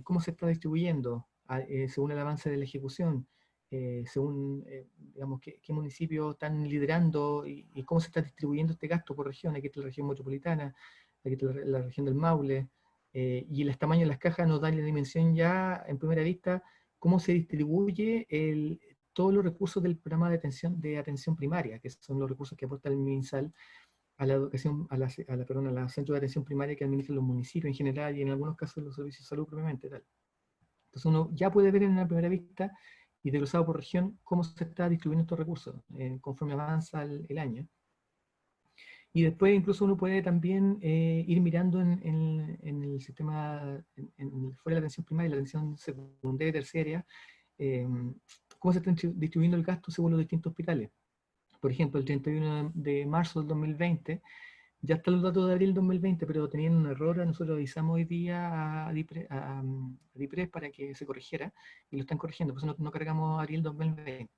Speaker 4: cómo se está distribuyendo según el avance de la ejecución, según digamos, qué municipios están liderando y cómo se está distribuyendo este gasto por región. Aquí está la región metropolitana, aquí está la región del Maule, y el tamaño de las cajas nos da la dimensión ya en primera vista cómo se distribuye todos los recursos del programa de atención primaria, que son los recursos que aporta el MinSal a la educación, a la centros de atención primaria que administran los municipios en general y en algunos casos los servicios de salud propiamente tal. Entonces uno ya puede ver en una primera vista y desglosado por región cómo se está distribuyendo estos recursos conforme avanza el año. Y después incluso uno puede también ir mirando en el sistema, fuera de la atención primaria, la atención secundaria y terciaria, cómo se está distribuyendo el gasto según los distintos hospitales. Por ejemplo, el 31 de marzo del 2020, ya están los datos de abril del 2020, pero tenían un error, nosotros avisamos hoy día a DIPRES para que se corrigiera, y lo están corrigiendo, por eso no cargamos abril 2020.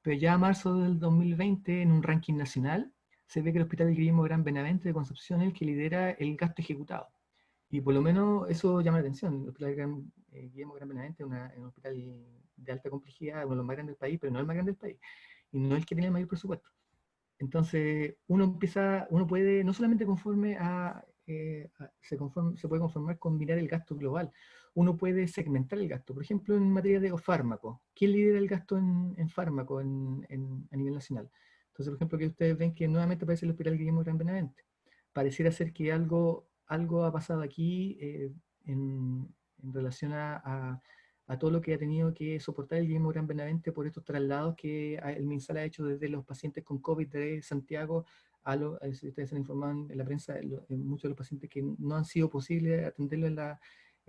Speaker 4: Pero ya a marzo del 2020, en un ranking nacional, se ve que el Hospital Guillermo Gran Benavente de Concepción es el que lidera el gasto ejecutado. Y por lo menos eso llama la atención. El Hospital Guillermo Gran Benavente es un hospital de alta complejidad, uno de los más grandes del país, pero no el más grande del país. Y no es el que tiene el mayor presupuesto. Entonces, uno puede, no solamente se puede conformar con mirar el gasto global, uno puede segmentar el gasto. Por ejemplo, en materia de fármaco, ¿quién lidera el gasto en fármaco a nivel nacional? Entonces, por ejemplo, que ustedes ven que nuevamente aparece el Hospital Guillermo Gran Benavente. pareciera ser que algo ha pasado aquí en relación a todo lo que ha tenido que soportar el Guillermo Gran Benavente por estos traslados que el MinSal ha hecho desde los pacientes con COVID de Santiago si ustedes se han informado en la prensa, muchos de los pacientes que no han sido posible atenderlo en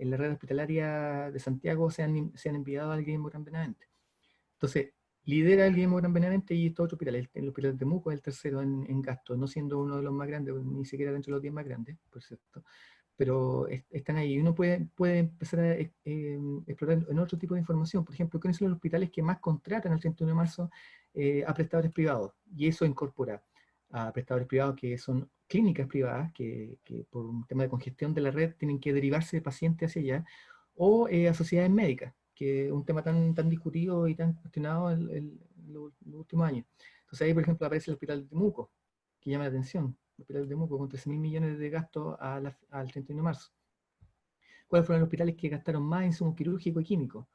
Speaker 4: la red hospitalaria de Santiago se han enviado al Guillermo Gran Benavente. Entonces, lidera el Guillermo Gran Benavente y estos otros hospitales. El hospital de Temuco es el tercero en gasto, no siendo uno de los más grandes, ni siquiera dentro de los 10 más grandes, por cierto. Pero están ahí. Y uno puede empezar a explorar en otro tipo de información. Por ejemplo, ¿cuáles son los hospitales que más contratan el 31 de marzo a prestadores privados? Y eso incorpora a prestadores privados que son clínicas privadas, que por un tema de congestión de la red tienen que derivarse de pacientes hacia allá, o a sociedades médicas, que es un tema tan discutido y tan cuestionado en los últimos años. Entonces ahí, por ejemplo, aparece el Hospital de Temuco, que llama la atención. El Hospital de Temuco con 13.000 millones de gastos al 31 de marzo. ¿Cuáles fueron los hospitales que gastaron más en insumos quirúrgicos y químicos?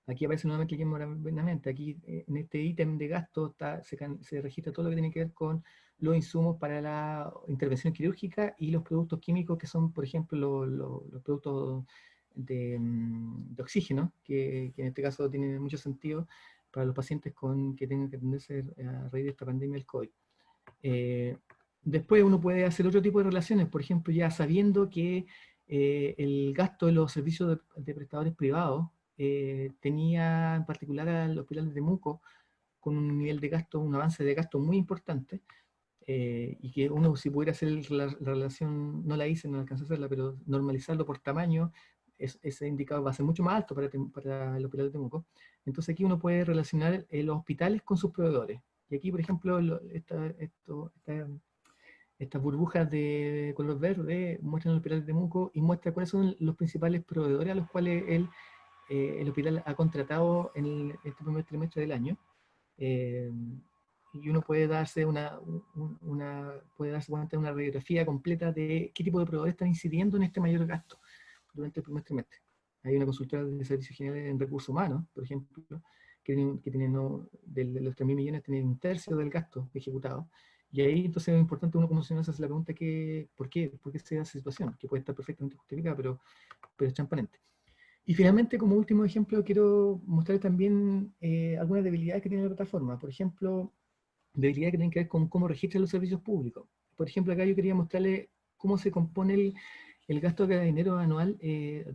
Speaker 4: Aquí aparece nuevamente el Guillermo Gran Benavente. Aquí en este ítem de gasto se registra todo lo que tiene que ver con los insumos para la intervención quirúrgica y los productos químicos que son, por ejemplo, los productos de oxígeno, que en este caso tiene mucho sentido para los pacientes que tengan que atenderse a raíz de esta pandemia del COVID. Después uno puede hacer otro tipo de relaciones, por ejemplo, ya sabiendo que el gasto de los servicios de prestadores privados tenía en particular al Hospital de Temuco con un nivel de gasto, un avance de gasto muy importante, y que uno, si pudiera hacer la relación, no la hice, no alcancé a hacerla, pero normalizarlo por tamaño, ese indicador va a ser mucho más alto para el Hospital de Temuco. Entonces aquí uno puede relacionar los hospitales con sus proveedores. Y aquí, por ejemplo, estas burbujas de color verde muestran el Hospital de Temuco y muestra cuáles son los principales proveedores a los cuales el hospital ha contratado en este primer trimestre del año. Y uno puede darse cuenta de una radiografía completa de qué tipo de proveedores están incidiendo en este mayor gasto durante el primer trimestre. Hay una consultora de servicios generales en recursos humanos, por ejemplo, que tienen de los 3.000 millones, tienen un tercio del gasto ejecutado. Y ahí entonces es importante uno como ciudadano se hace la pregunta ¿por qué se da esa situación? Que puede estar perfectamente justificada, pero es transparente. Y finalmente, como último ejemplo, quiero mostrar también algunas debilidades que tiene la plataforma. Por ejemplo, debilidades que tienen que ver con cómo registra los servicios públicos. Por ejemplo, acá yo quería mostrarle cómo se compone el gasto de dinero anual,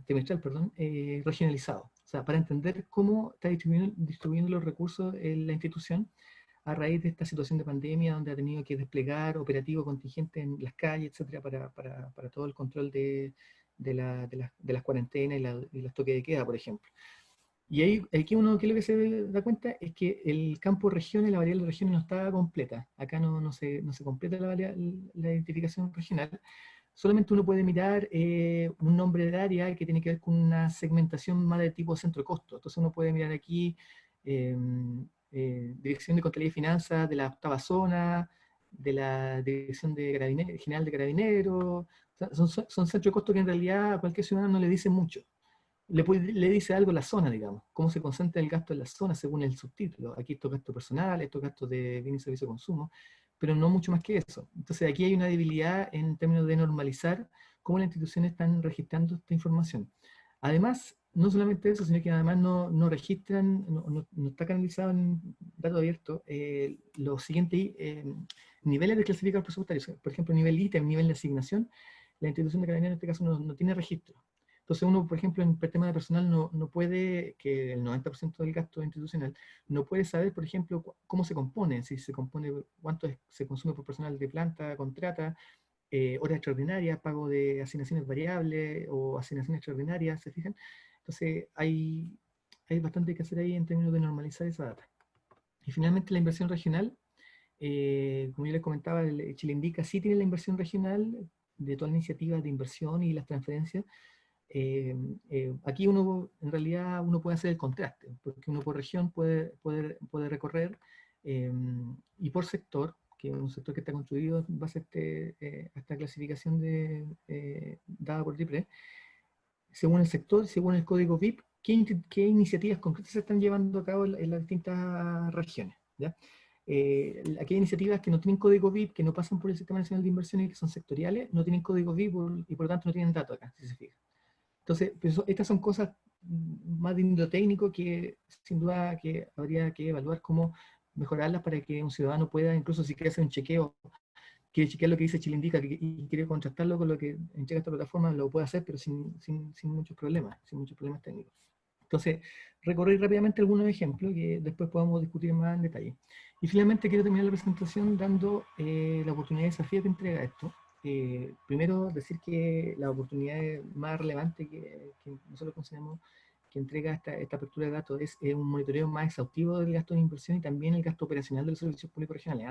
Speaker 4: trimestral, perdón, regionalizado. O sea, para entender cómo está distribuyendo los recursos en la institución a raíz de esta situación de pandemia, donde ha tenido que desplegar operativo contingente en las calles, etcétera, para todo el control de las cuarentenas y los toques de queda, por ejemplo. Y ahí, aquí uno, ¿qué es lo que se da cuenta? Es que el campo regiones, la variable regiones no está completa. Acá no se completa la identificación regional. Solamente uno puede mirar un nombre de área que tiene que ver con una segmentación más de tipo centro-costo. Entonces uno puede mirar aquí Dirección de Contabilidad y Finanzas de la 8ª zona, de la Dirección de General de Carabineros. O sea, son centro-costo que en realidad a cualquier ciudadano no le dicen mucho. Le dice algo la zona, digamos, cómo se concentra el gasto en la zona según el subtítulo. Aquí estos gastos personales, estos gastos de bienes y servicios de consumo, pero no mucho más que eso. Entonces aquí hay una debilidad en términos de normalizar cómo las instituciones están registrando esta información. Además, no solamente eso, sino que además no registran, no está canalizado en datos abiertos los siguientes niveles de clasificados presupuestarios. Por ejemplo, nivel ítem, nivel de asignación, la institución de Carabineros en este caso no tiene registro. Entonces uno, por ejemplo, en el tema de personal no puede, que el 90% del gasto institucional, no puede saber, por ejemplo, cómo se compone, si se compone, cuánto se consume por personal de planta, contrata, horas extraordinarias, pago de asignaciones variables o asignaciones extraordinarias, ¿se fijan? Entonces hay bastante que hacer ahí en términos de normalizar esa data. Y finalmente la inversión regional, como yo les comentaba, el Chile Indica sí tiene la inversión regional de todas las iniciativas de inversión y las transferencias. Aquí en realidad uno puede hacer el contraste, porque uno por región puede recorrer, y por sector, que es un sector que está construido en base a esta clasificación dada por DIPRE, según el sector, según el código VIP, qué iniciativas concretas se están llevando a cabo en las distintas regiones, ¿ya? aquellas iniciativas que no tienen código VIP, que no pasan por el Sistema Nacional de Inversiones y que son sectoriales, no tienen código VIP y por lo tanto no tienen datos acá, si se fijan. Entonces, pues, estas son cosas más de índole técnico que sin duda que habría que evaluar cómo mejorarlas para que un ciudadano pueda, incluso si quiere hacer un chequeo, quiere chequear lo que dice Chile Indica y quiere contrastarlo con lo que entrega esta plataforma, lo puede hacer, pero sin muchos problemas técnicos. Entonces, recorrer rápidamente algunos ejemplos que después podamos discutir más en detalle. Y finalmente quiero terminar la presentación dando la oportunidad de desafío que entrega esto. Primero, decir que la oportunidad más relevante que nosotros consideramos que entrega esta apertura de datos es un monitoreo más exhaustivo del gasto de inversión y también el gasto operacional de los servicios públicos regionales,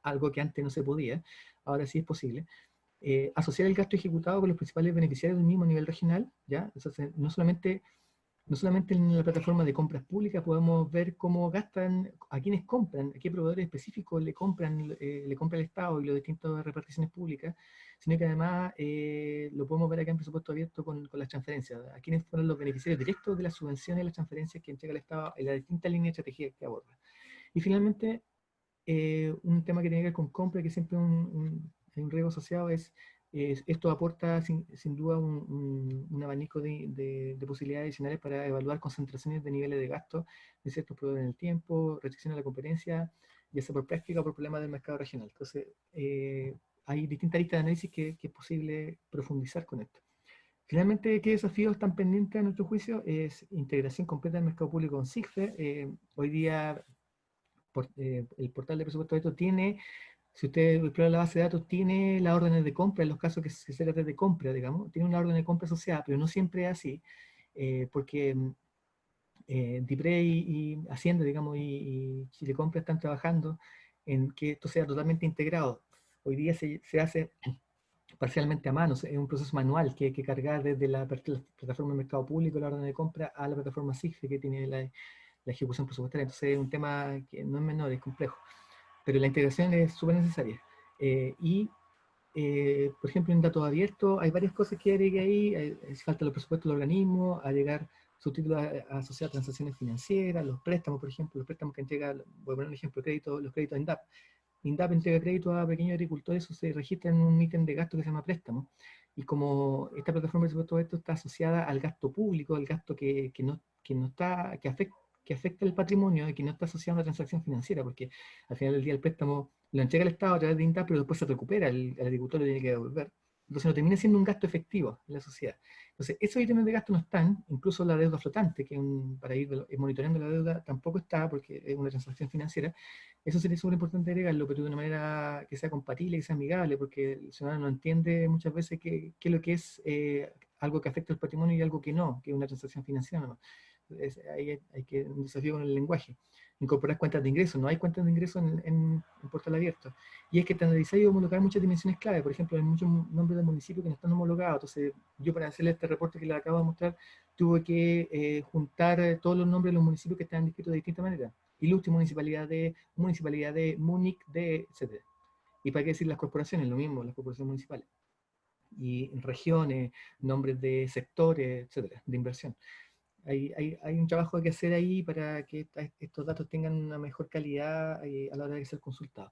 Speaker 4: algo que antes no se podía, ahora sí es posible. Asociar el gasto ejecutado con los principales beneficiarios del mismo a nivel regional, ¿ya? Entonces, no solamente en la plataforma de compras públicas podemos ver cómo gastan, a quiénes compran, a qué proveedores específicos le compra el Estado y las distintas reparticiones públicas, sino que además lo podemos ver acá en presupuesto abierto con las transferencias, a quiénes fueron los beneficiarios directos de las subvenciones y las transferencias que entrega el Estado en las distintas líneas de estrategia que aborda. Y finalmente, un tema que tiene que ver con compra, que siempre hay un riesgo asociado, esto aporta sin duda un abanico de posibilidades adicionales para evaluar concentraciones de niveles de gasto de ciertos proveedores en el tiempo, restricción a la competencia, ya sea por práctica o por problemas del mercado regional. Entonces, hay distintas listas de análisis que es posible profundizar con esto. Finalmente, ¿qué desafíos están pendientes a nuestro juicio? Es integración completa del mercado público con SIGFE. Hoy día el portal de presupuesto abierto tiene, si usted explora la base de datos, tiene las órdenes de compra, en los casos que se trata de compra, digamos, tiene una orden de compra asociada, pero no siempre es así, porque DIPRE y Hacienda, digamos, y Chile Compra están trabajando en que esto sea totalmente integrado. Hoy día se hace parcialmente a mano, es un proceso manual que hay que cargar desde la plataforma de mercado público, la orden de compra, a la plataforma SIGFE que tiene la ejecución presupuestaria. Entonces es un tema que no es menor, es complejo, pero la integración es súper necesaria. Por ejemplo, en datos abiertos hay varias cosas que agregué ahí, falta los presupuestos del organismo, agregar subtítulos asociados a transacciones financieras, los préstamos, por ejemplo, los préstamos que entrega, voy a poner un ejemplo, los créditos INDAP. INDAP entrega crédito a pequeños agricultores, eso se registra en un ítem de gasto que se llama préstamo. Y como esta plataforma de presupuesto esto está asociada al gasto público, al gasto que afecta el patrimonio y que no está asociado a una transacción financiera, porque al final del día el préstamo lo entrega el Estado a través de INDAP, pero después se recupera, el agricultor lo tiene que devolver. Entonces no termina siendo un gasto efectivo en la sociedad. Entonces esos ítems de gasto no están, incluso la deuda flotante, que para ir monitoreando la deuda tampoco está, porque es una transacción financiera. Eso sería súper importante agregarlo, pero de una manera que sea compatible, que sea amigable, porque el ciudadano no entiende muchas veces qué es lo que es algo que afecta al patrimonio y algo que no, que es una transacción financiera. ¿No? Ahí hay que un desafío con el lenguaje. Incorporar cuentas de ingresos, no hay cuentas de ingresos en portal abierto. Y es que estandarizar y homologar muchas dimensiones clave, por ejemplo, hay muchos nombres de municipios que no están homologados. Entonces, yo para hacerle este reporte que les acabo de mostrar, tuve que juntar todos los nombres de los municipios que están descritos de distinta manera. Ilustre, municipalidad de Múnich, etc. Y para qué decir las corporaciones, lo mismo, las corporaciones municipales. Y regiones, nombres de sectores, etcétera, de inversión. Hay un trabajo que hacer ahí para que estos datos tengan una mejor calidad a la hora de ser consultados.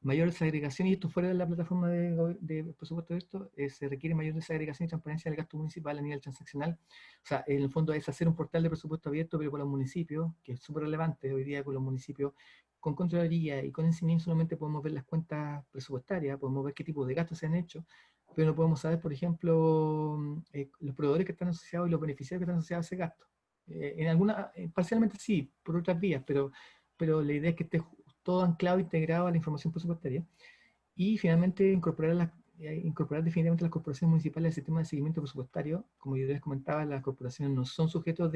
Speaker 4: Mayor desagregación, y esto fuera de la plataforma de presupuesto de esto, se requiere mayor desagregación y transparencia del gasto municipal a nivel transaccional. O sea, en el fondo es hacer un portal de presupuesto abierto, pero con los municipios, que es súper relevante hoy día con los municipios, con Contraloría y con Enseñanza solamente podemos ver las cuentas presupuestarias, podemos ver qué tipo de gastos se han hecho, pero no podemos saber, por ejemplo, los proveedores que están asociados y los beneficiarios que están asociados a ese gasto. Parcialmente sí, por otras vías, pero la idea es que esté todo anclado, integrado a la información presupuestaria. Y finalmente incorporar definitivamente las corporaciones municipales al sistema de seguimiento presupuestario. Como yo les comentaba, las corporaciones no son sujetos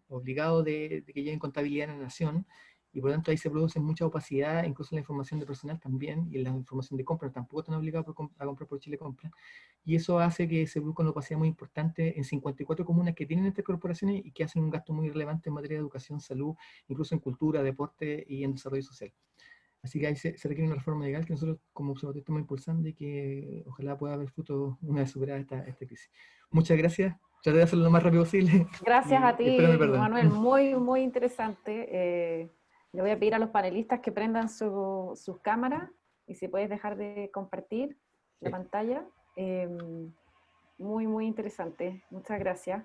Speaker 4: obligados de que lleven contabilidad en la nación, y por lo tanto ahí se produce mucha opacidad, incluso en la información de personal también, y en la información de compra tampoco están obligados a comprar por Chile Compra, y eso hace que se produzca una opacidad muy importante en 54 comunas que tienen estas corporaciones y que hacen un gasto muy relevante en materia de educación, salud, incluso en cultura, deporte y en desarrollo social. Así que ahí se requiere una reforma legal que nosotros como observatorio estamos impulsando y que ojalá pueda haber fruto una vez superada esta crisis. Muchas gracias Traté de hacerlo lo más rápido posible.
Speaker 1: Gracias a ti,
Speaker 4: espero me perdonen.
Speaker 1: Manuel, muy, muy interesante. Le voy a pedir a los panelistas que prendan sus cámaras y si puedes dejar de compartir la pantalla. Muy, muy interesante. Muchas gracias.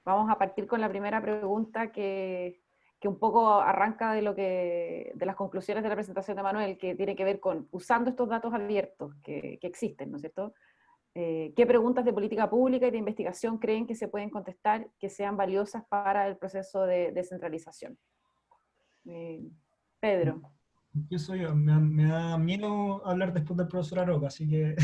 Speaker 1: Vamos a partir con la primera pregunta que un poco arranca de las conclusiones de la presentación de Manuel, que tiene que ver con usando estos datos abiertos que existen, ¿no es cierto? ¿Qué preguntas de política pública y de investigación creen que se pueden contestar que sean valiosas para el proceso de descentralización? Pedro.
Speaker 2: Empiezo yo. Me da miedo hablar después del profesor Aroca, así que...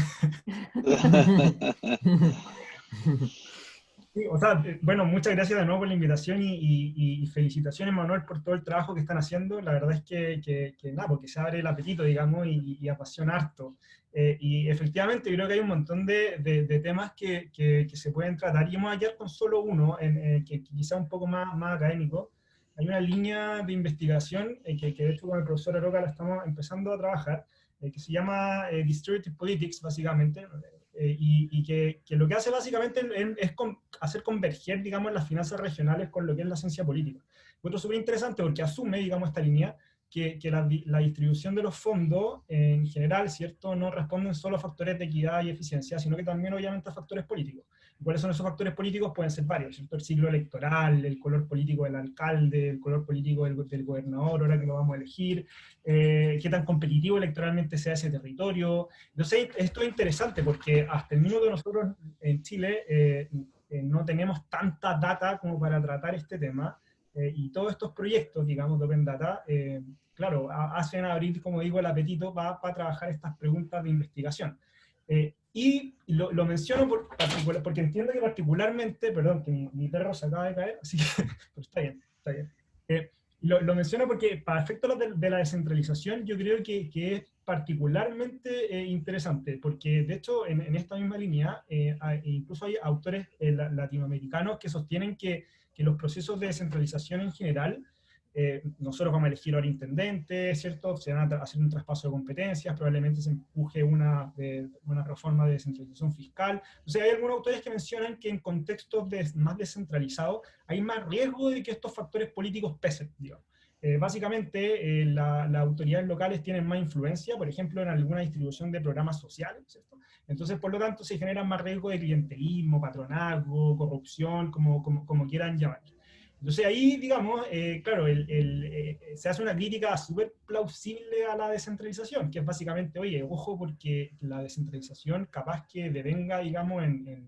Speaker 2: Sí, o sea, bueno, muchas gracias de nuevo por la invitación y felicitaciones, Manuel, por todo el trabajo que están haciendo. La verdad es que nada, porque se abre el apetito, digamos, y apasiona harto. Y efectivamente, yo creo que hay un montón de temas que se pueden tratar. Y vamos a quedar con solo uno, que quizá un poco más académico. Hay una línea de investigación que de hecho con el profesor Aroca la estamos empezando a trabajar, que se llama Distributive Politics, básicamente. Y que lo que hace básicamente es hacer converger, digamos, las finanzas regionales con lo que es la ciencia política. Otro súper interesante porque asume, digamos, esta línea, que la distribución de los fondos en general, ¿cierto?, no responden solo a factores de equidad y eficiencia, sino que también obviamente a factores políticos. ¿Cuáles son esos factores políticos? Pueden ser varios, ¿cierto? El ciclo electoral, el color político del alcalde, el color político del gobernador, ahora que lo vamos a elegir, qué tan competitivo electoralmente sea ese territorio. Entonces, esto es interesante porque hasta el minuto nosotros en Chile no tenemos tanta data como para tratar este tema, y todos estos proyectos, digamos, de Open Data, claro, hacen abrir, como digo, el apetito para trabajar estas preguntas de investigación. Y lo menciono porque entiendo que particularmente, perdón, que mi perro se acaba de caer, así que, pero está bien, está bien. Lo menciono porque para efectos de la descentralización yo creo que es particularmente interesante, porque de hecho en esta misma línea incluso hay autores latinoamericanos que sostienen que los procesos de descentralización en general, nosotros vamos a elegir ahora intendente, ¿cierto? Se van a hacer un traspaso de competencias, probablemente se empuje una reforma de descentralización fiscal. Entonces hay algunos autores que mencionan que en contextos más descentralizados hay más riesgo de que estos factores políticos pesen, digamos. Básicamente, las autoridades locales tienen más influencia, por ejemplo, en alguna distribución de programas sociales, ¿cierto? Entonces, por lo tanto, se genera más riesgo de clientelismo, patronazgo, corrupción, como quieran llamar. Entonces ahí, digamos, claro, se hace una crítica súper plausible a la descentralización, que es básicamente, oye, ojo, porque la descentralización capaz que devenga, digamos, en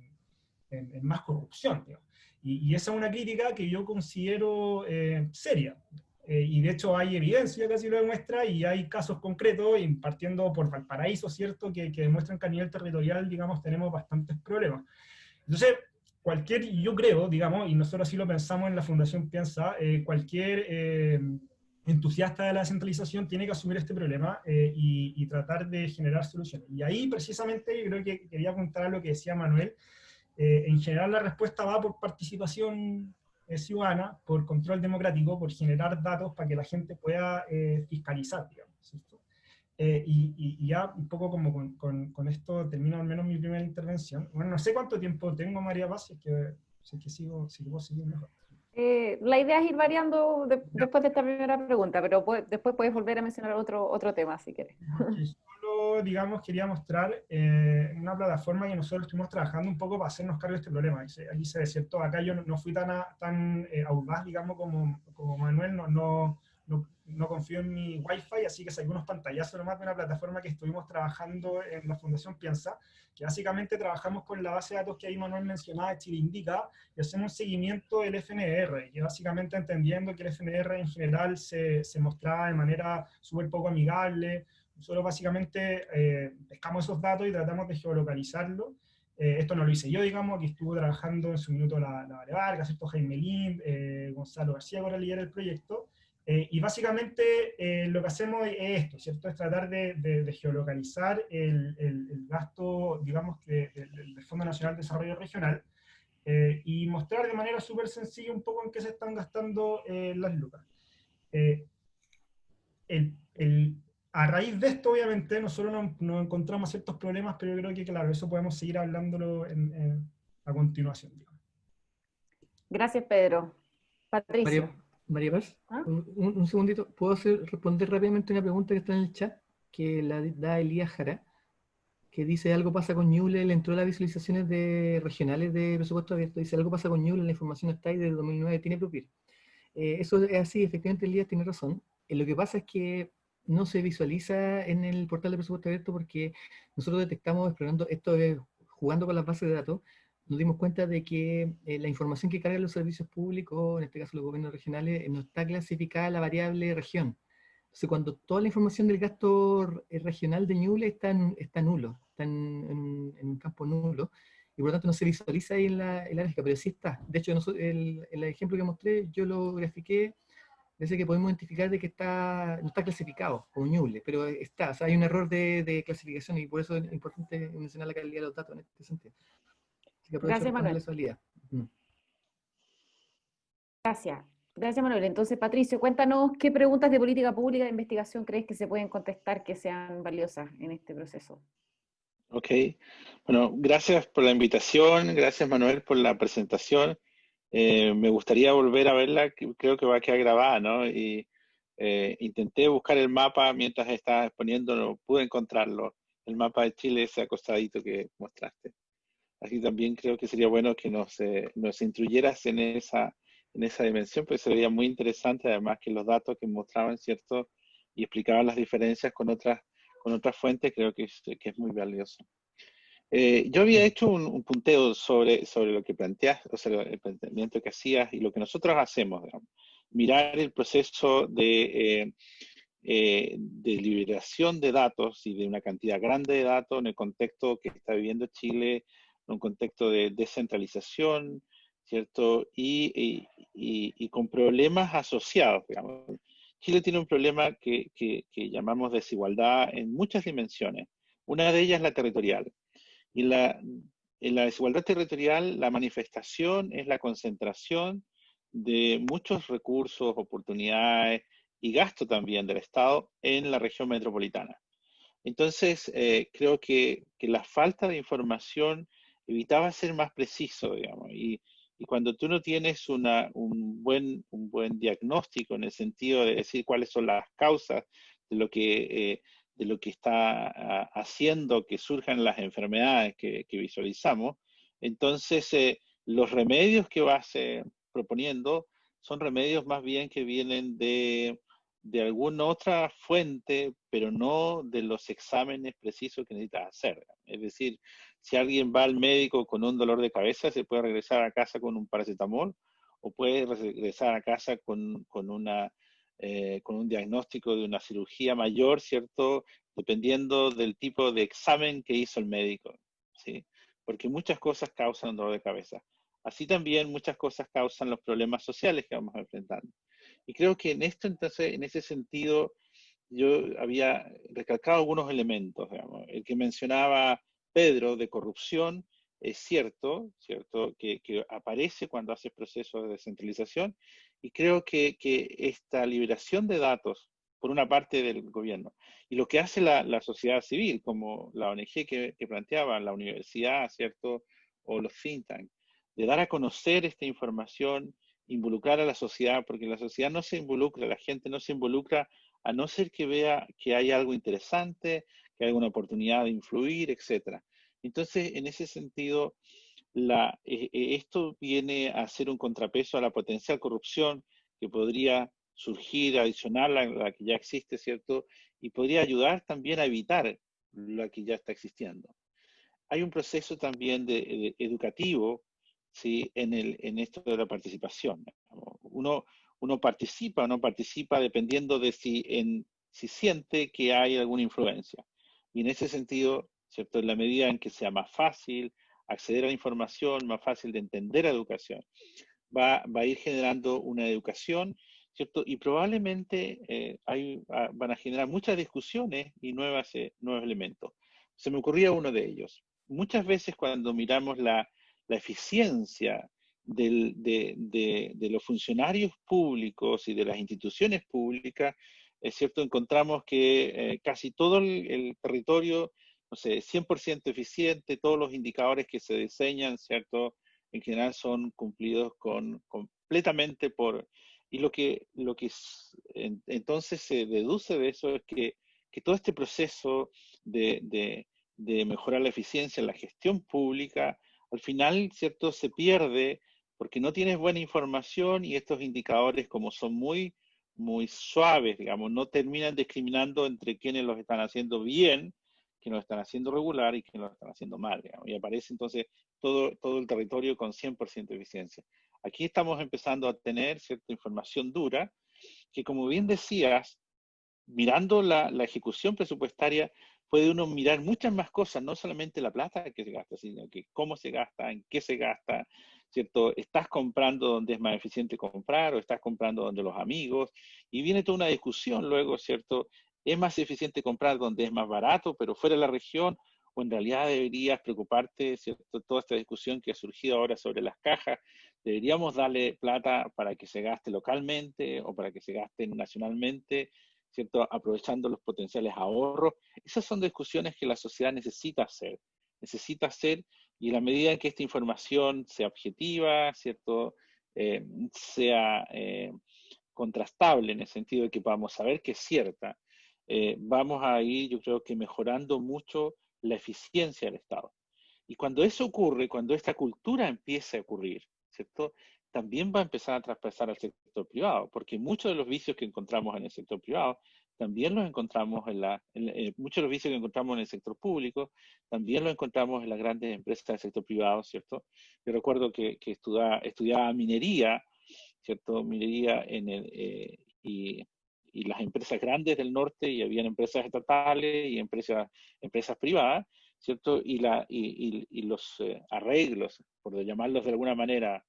Speaker 2: más corrupción, digamos. Y esa es una crítica que yo considero seria. Y de hecho hay evidencia que así lo demuestra, y hay casos concretos, y partiendo por Valparaíso, ¿cierto?, que demuestran que a nivel territorial, digamos, tenemos bastantes problemas. Entonces, yo creo, digamos, y nosotros así lo pensamos en la Fundación Piensa, cualquier entusiasta de la descentralización tiene que asumir este problema y tratar de generar soluciones. Y ahí precisamente yo creo que quería apuntar a lo que decía Manuel. En general la respuesta va por participación ciudadana, por control democrático, por generar datos para que la gente pueda fiscalizar, digamos, ¿cierto? Y ya un poco como con esto termino al menos mi primera intervención. Bueno, no sé cuánto tiempo tengo, María Paz, si es que si puedo seguir mejor.
Speaker 1: La idea es ir variando después de esta primera pregunta, pero después puedes volver a mencionar otro tema si quieres.
Speaker 2: Solo, digamos, quería mostrar una plataforma que nosotros estuvimos trabajando un poco para hacernos cargo de este problema. Aquí se ve, ¿cierto? Acá yo no fui tan audaz, digamos, como Manuel, no confío en mi Wi-Fi, así que saqué unos pantallazos nomás de una plataforma que estuvimos trabajando en la Fundación Piensa, que básicamente trabajamos con la base de datos que ahí Manuel mencionaba, Chile Indica, y hacemos un seguimiento del FNR, que básicamente entendiendo que el FNR en general se mostraba de manera súper poco amigable. Nosotros básicamente pescamos esos datos y tratamos de geolocalizarlos. Esto no lo hice yo, digamos, que estuvo trabajando en su minuto la Vale Vargas, ¿cierto? Jaime Lind, Gonzalo García, con el líder del proyecto. Y básicamente lo que hacemos es esto, ¿cierto? Es tratar de geolocalizar el gasto, digamos, del Fondo Nacional de Desarrollo Regional, y mostrar de manera súper sencilla un poco en qué se están gastando las lucas. A raíz de esto, obviamente, nosotros nos encontramos ciertos problemas, pero yo creo que, claro, eso podemos seguir hablándolo a continuación, digamos.
Speaker 1: Gracias, Pedro. Patricio.
Speaker 4: María Paz,
Speaker 1: ¿Ah?
Speaker 4: un segundito. ¿Puedo responder rápidamente una pregunta que está en el chat? Que la da Elías Jara, que dice: algo pasa con Ñuble, le entró las visualizaciones regionales de presupuesto abierto. Dice: algo pasa con Ñuble, la información está ahí desde 2009, tiene propio. Eso es así, efectivamente Elías tiene razón. Lo que pasa es que no se visualiza en el portal de presupuesto abierto porque nosotros detectamos, explorando esto, jugando con las bases de datos, nos dimos cuenta de que la información que cargan los servicios públicos, en este caso los gobiernos regionales, no está clasificada a la variable región. Entonces, cuando toda la información del gasto regional de Ñuble está nulo, está en un campo nulo, y por lo tanto no se visualiza ahí en la gráfica, pero sí está. De hecho, el ejemplo que mostré, yo lo grafiqué, desde que podemos identificar de que no está clasificado como Ñuble, pero está. O sea, hay un error de clasificación y por eso es importante mencionar la calidad de los datos en este sentido. Así que aprovecho de
Speaker 1: Gracias,
Speaker 4: responderle
Speaker 1: Manuel.
Speaker 4: esa validad.
Speaker 1: Gracias. Gracias, Manuel. Entonces, Patricio, cuéntanos qué preguntas de política pública de investigación crees que se pueden contestar que sean valiosas en este proceso.
Speaker 3: Ok, bueno, gracias por la invitación, gracias Manuel por la presentación. Me gustaría volver a verla, creo que va a quedar grabada, ¿no? Y intenté buscar el mapa mientras estaba exponiendo, no pude encontrarlo, el mapa de Chile, ese acostadito que mostraste. Así también creo que sería bueno que nos instruyeras en esa dimensión, pues se veía muy interesante, además que los datos que mostraban, ¿cierto? Y explicaban las diferencias con otras fuentes, creo que es muy valioso. Yo había hecho un punteo sobre lo que planteas, o sea, el planteamiento que hacías y lo que nosotros hacemos, digamos. Mirar el proceso de liberación de datos y de una cantidad grande de datos en el contexto que está viviendo Chile, en un contexto de descentralización, ¿cierto? Y con problemas asociados, digamos. Chile tiene un problema que llamamos desigualdad en muchas dimensiones. Una de ellas es la territorial. Y en la desigualdad territorial, la manifestación es la concentración de muchos recursos, oportunidades y gasto también del Estado en la región metropolitana. Entonces, creo que la falta de información evitaba ser más preciso, digamos, y cuando tú no tienes un buen diagnóstico en el sentido de decir cuáles son las causas de lo que está haciendo que surjan las enfermedades que visualizamos, entonces los remedios que vas proponiendo son remedios más bien que vienen de alguna otra fuente, pero no de los exámenes precisos que necesitas hacer. Es decir, si alguien va al médico con un dolor de cabeza, se puede regresar a casa con un paracetamol o puede regresar a casa con un diagnóstico de una cirugía mayor, ¿cierto? Dependiendo del tipo de examen que hizo el médico, ¿sí? Porque muchas cosas causan dolor de cabeza. Así también muchas cosas causan los problemas sociales que vamos enfrentando. Y creo que entonces, en ese sentido, yo había recalcado algunos elementos, digamos. El que mencionaba Pedro de corrupción es cierto, que aparece cuando hace procesos de descentralización, y creo que esta liberación de datos, por una parte del gobierno, y lo que hace la sociedad civil, como la ONG que planteaba, la universidad, ¿cierto? O los think tanks, de dar a conocer esta información, involucrar a la sociedad, porque la sociedad no se involucra, la gente no se involucra a no ser que vea que hay algo interesante, que hay una oportunidad de influir, etc. Entonces, en ese sentido, esto viene a ser un contrapeso a la potencial corrupción que podría surgir adicional a la que ya existe, ¿cierto? Y podría ayudar también a evitar la que ya está existiendo. Hay un proceso también educativo, ¿sí? En esto de la participación. Uno participa o no participa dependiendo de si siente que hay alguna influencia. Y en ese sentido, ¿cierto? En la medida en que sea más fácil acceder a la información, más fácil de entender la educación, va a ir generando una educación, ¿cierto? Y probablemente van a generar muchas discusiones y nuevos elementos. Se me ocurría uno de ellos. Muchas veces cuando miramos la eficiencia de los funcionarios públicos y de las instituciones públicas, es cierto, encontramos que casi todo el territorio, no sé, 100% eficiente, todos los indicadores que se diseñan, ¿cierto? en general son cumplidos completamente por... Y entonces se deduce de eso es que todo este proceso de mejorar la eficiencia en la gestión pública, al final, ¿cierto?, se pierde porque no tienes buena información y estos indicadores, como son muy, muy suaves, digamos, no terminan discriminando entre quienes los están haciendo bien, quienes lo están haciendo regular y quienes lo están haciendo mal, digamos. Y aparece entonces todo el territorio con 100% de eficiencia. Aquí estamos empezando a tener cierta información dura, que como bien decías, mirando la ejecución presupuestaria, puede uno mirar muchas más cosas, no solamente la plata que se gasta, sino que cómo se gasta, en qué se gasta, ¿cierto? Estás comprando donde es más eficiente comprar o estás comprando donde los amigos, y viene toda una discusión luego, ¿cierto? ¿Es más eficiente comprar donde es más barato, pero fuera de la región? ¿O en realidad deberías preocuparte, ¿cierto? Toda esta discusión que ha surgido ahora sobre las cajas, ¿deberíamos darle plata para que se gaste localmente o para que se gaste nacionalmente? ¿Cierto? Aprovechando los potenciales ahorros. Esas son discusiones que la sociedad necesita hacer, y en la medida en que esta información sea objetiva, ¿cierto? Sea contrastable en el sentido de que podamos saber que es cierta, vamos a ir, yo creo que mejorando mucho la eficiencia del Estado. Y cuando eso ocurre, cuando esta cultura empiece a ocurrir, ¿cierto?, también va a empezar a traspasar al sector privado, porque muchos de los vicios que encontramos en el sector privado también los encontramos muchos de los vicios que encontramos en el sector público, también los encontramos en las grandes empresas del sector privado, ¿cierto? Yo recuerdo que estudiaba minería, ¿cierto? Minería y las empresas grandes del norte, y habían empresas estatales y empresas privadas, ¿cierto? Y los arreglos, por llamarlos de alguna manera,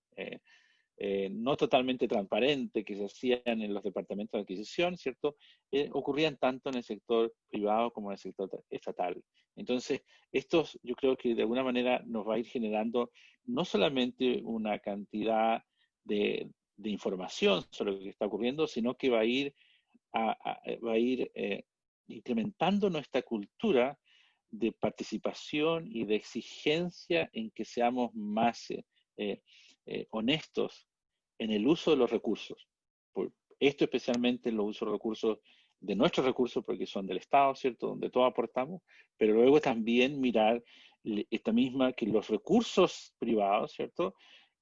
Speaker 3: no totalmente transparentes que se hacían en los departamentos de adquisición, ¿cierto? Ocurrían tanto en el sector privado como en el sector estatal. Entonces, yo creo que de alguna manera nos va a ir generando no solamente una cantidad de información sobre lo que está ocurriendo, sino que va a ir incrementando nuestra cultura de participación y de exigencia en que seamos más honestos en el uso de los recursos. Esto especialmente en los usos de recursos, de nuestros recursos, porque son del Estado, ¿cierto?, donde todos aportamos, pero luego también mirar que los recursos privados, ¿cierto?,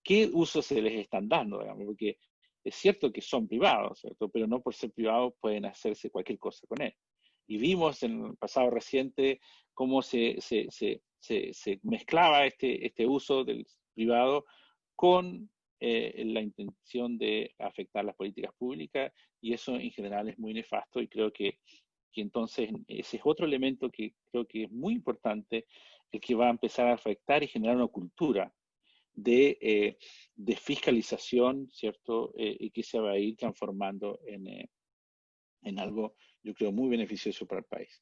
Speaker 3: qué uso se les están dando, digamos, porque es cierto que son privados, ¿cierto?, pero no por ser privados pueden hacerse cualquier cosa con él. Y vimos en el pasado reciente cómo se mezclaba este uso del privado con la intención de afectar las políticas públicas, y eso en general es muy nefasto, y creo que entonces ese es otro elemento que creo que es muy importante, el que va a empezar a afectar y generar una cultura de fiscalización, ¿cierto? Y que se va a ir transformando en algo, yo creo, muy beneficioso para el país.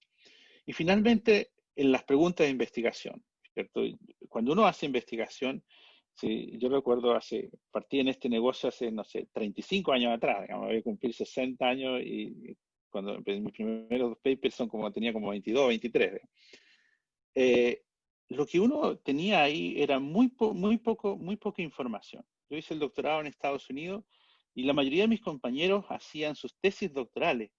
Speaker 3: Y finalmente, en las preguntas de investigación, ¿cierto? Cuando uno hace investigación, sí, yo recuerdo partí en este negocio hace, no sé, 35 años atrás, digamos, voy a cumplir 60 años, y cuando empecé mis primeros papers tenía como 22, 23. Lo que uno tenía ahí era muy poca información. Yo hice el doctorado en Estados Unidos y la mayoría de mis compañeros hacían sus tesis doctorales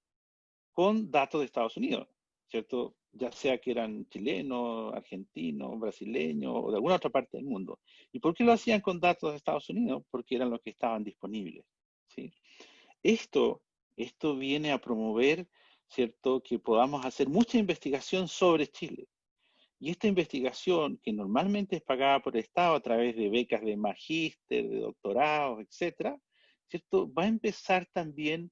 Speaker 3: con datos de Estados Unidos, ¿cierto? Ya sea que eran chilenos, argentinos, brasileños o de alguna otra parte del mundo. ¿Y por qué lo hacían con datos de Estados Unidos? Porque eran los que estaban disponibles, ¿sí? Esto viene a promover, ¿cierto?, que podamos hacer mucha investigación sobre Chile. Y esta investigación, que normalmente es pagada por el Estado a través de becas de magíster, de doctorados, etcétera, ¿cierto?, va a empezar también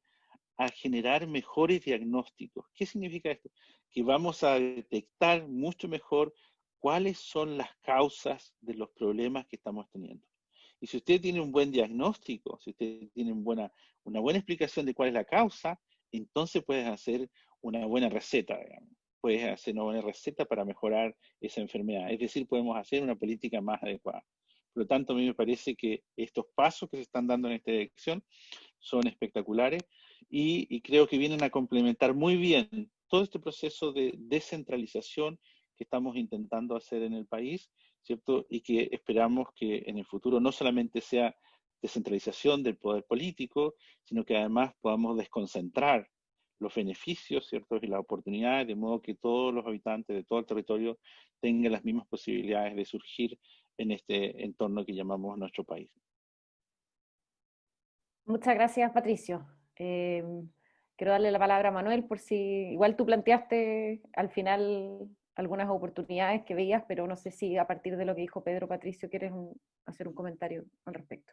Speaker 3: a generar mejores diagnósticos. ¿Qué significa esto? Que vamos a detectar mucho mejor cuáles son las causas de los problemas que estamos teniendo. Y si usted tiene un buen diagnóstico, si usted tiene una buena explicación de cuál es la causa, entonces puedes hacer una buena receta, digamos. Puedes hacer una buena receta para mejorar esa enfermedad. Es decir, podemos hacer una política más adecuada. Por lo tanto, a mí me parece que estos pasos que se están dando en esta dirección son espectaculares, y creo que vienen a complementar muy bien todo este proceso de descentralización que estamos intentando hacer en el país, ¿cierto? Y que esperamos que en el futuro no solamente sea descentralización del poder político, sino que además podamos desconcentrar los beneficios, ¿cierto? Y las oportunidades, de modo que todos los habitantes de todo el territorio tengan las mismas posibilidades de surgir en este entorno que llamamos nuestro país.
Speaker 1: Muchas gracias, Patricio. Quiero darle la palabra a Manuel por si igual tú planteaste al final algunas oportunidades que veías, pero no sé si a partir de lo que dijo Pedro, Patricio, quieres hacer un comentario al respecto.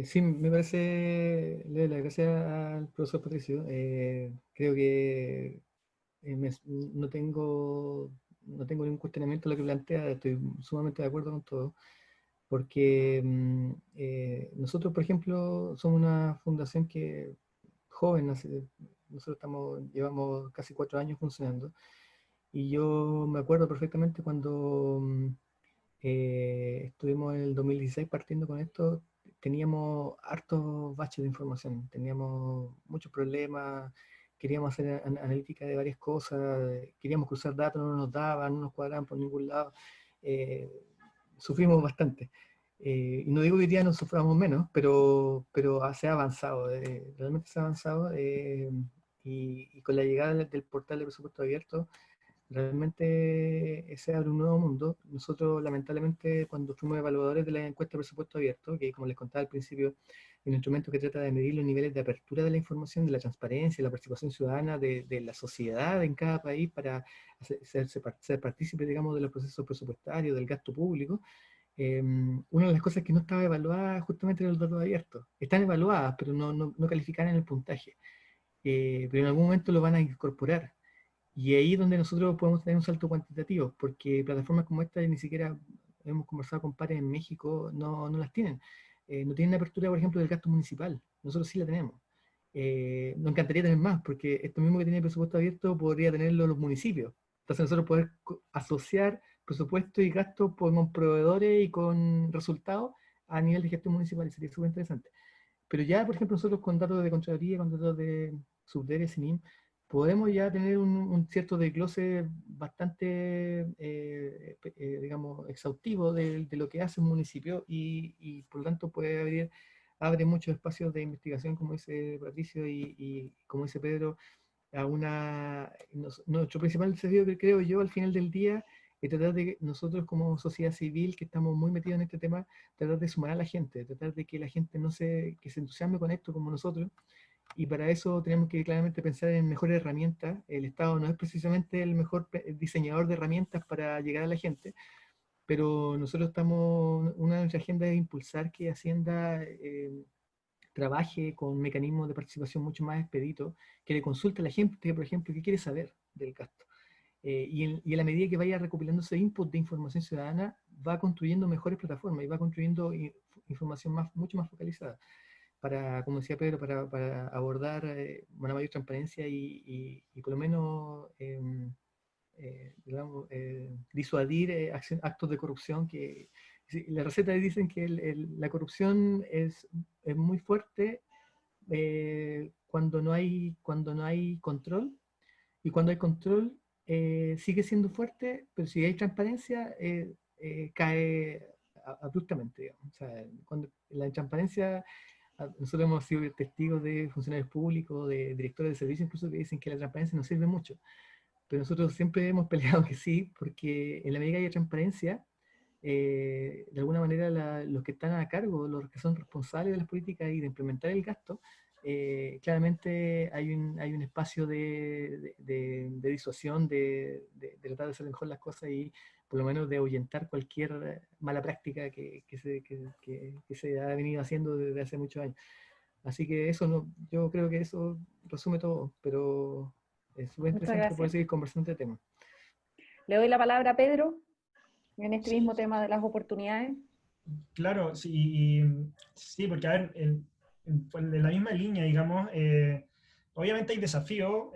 Speaker 4: Sí, me parece, le doy las gracias al profesor Patricio. Creo que no tengo ningún cuestionamiento a lo que plantea, estoy sumamente de acuerdo con todo, porque nosotros, por ejemplo, somos una fundación que joven, nosotros llevamos casi 4 años funcionando, y yo me acuerdo perfectamente cuando estuvimos en el 2016 partiendo con esto, teníamos hartos baches de información, teníamos muchos problemas, queríamos hacer analítica de varias cosas, queríamos cruzar datos, no nos daban, no nos cuadraban por ningún lado, eh, sufrimos bastante. Y no digo que hoy día no suframos menos, pero se ha avanzado, realmente se ha avanzado, y con la llegada del portal de presupuesto abierto, realmente se abre un nuevo mundo. Nosotros, lamentablemente, cuando fuimos evaluadores de la encuesta de presupuesto abierto, que como les contaba al principio, es un instrumento que trata de medir los niveles de apertura de la información, de la transparencia, la participación ciudadana de la sociedad en cada país para ser partícipe, digamos, de los procesos presupuestarios, del gasto público. Una de las cosas que no estaba evaluada justamente eran los datos abiertos. Están evaluadas, pero no califican en el puntaje. Pero en algún momento lo van a incorporar. Y ahí es donde nosotros podemos tener un salto cuantitativo, porque plataformas como esta ni siquiera hemos conversado con pares en México, no las tienen. No tienen apertura, por ejemplo, del gasto municipal. Nosotros sí la tenemos. Nos encantaría tener más, porque esto mismo que tiene presupuesto abierto podría tenerlo los municipios. Entonces nosotros poder asociar presupuesto y gasto con proveedores y con resultados a nivel de gestión municipal, sería súper interesante. Pero ya, por ejemplo, nosotros con datos de Contraloría, con datos de Subdere, SINIM, podemos ya tener un cierto desglose bastante, digamos, exhaustivo de lo que hace un municipio y por lo tanto abre muchos espacios de investigación, como dice Patricio y como dice Pedro, nuestro principal desafío, que creo yo, al final del día, es tratar de que nosotros como sociedad civil, que estamos muy metidos en este tema, tratar de sumar a la gente, tratar de que la gente que se entusiasme con esto como nosotros, y para eso tenemos que claramente pensar en mejores herramientas. El Estado no es precisamente el mejor diseñador de herramientas para llegar a la gente, pero nosotros una de nuestras agendas es impulsar que Hacienda trabaje con mecanismos de participación mucho más expeditos, que le consulte a la gente, por ejemplo, qué quiere saber del gasto. Y a la medida que vaya recopilando ese input de información ciudadana, va construyendo mejores plataformas y va construyendo información mucho más focalizada para, como decía Pedro, para abordar una mayor transparencia y por lo menos digamos, disuadir actos de corrupción que la receta dicen que la corrupción es muy fuerte cuando no hay control, y cuando hay control sigue siendo fuerte, pero si hay transparencia cae abruptamente, digamos. O sea, cuando la transparencia, nosotros hemos sido testigos de funcionarios públicos, de directores de servicios, incluso que dicen que la transparencia no sirve mucho, pero nosotros siempre hemos peleado que sí, porque en la medida que haya transparencia, de alguna manera los que están a cargo, los que son responsables de las políticas y de implementar el gasto, claramente hay un espacio de disuasión, de tratar de hacer mejor las cosas y por lo menos de ahuyentar cualquier mala práctica que se ha venido haciendo desde hace muchos años. Así que yo creo que eso resume todo, pero es súper interesante poder seguir conversando este tema.
Speaker 1: Le doy la palabra a Pedro en este
Speaker 2: Sí,
Speaker 1: mismo tema de las oportunidades.
Speaker 2: claro, sí, sí, porque a ver, en la misma línea, digamos, obviamente hay desafíos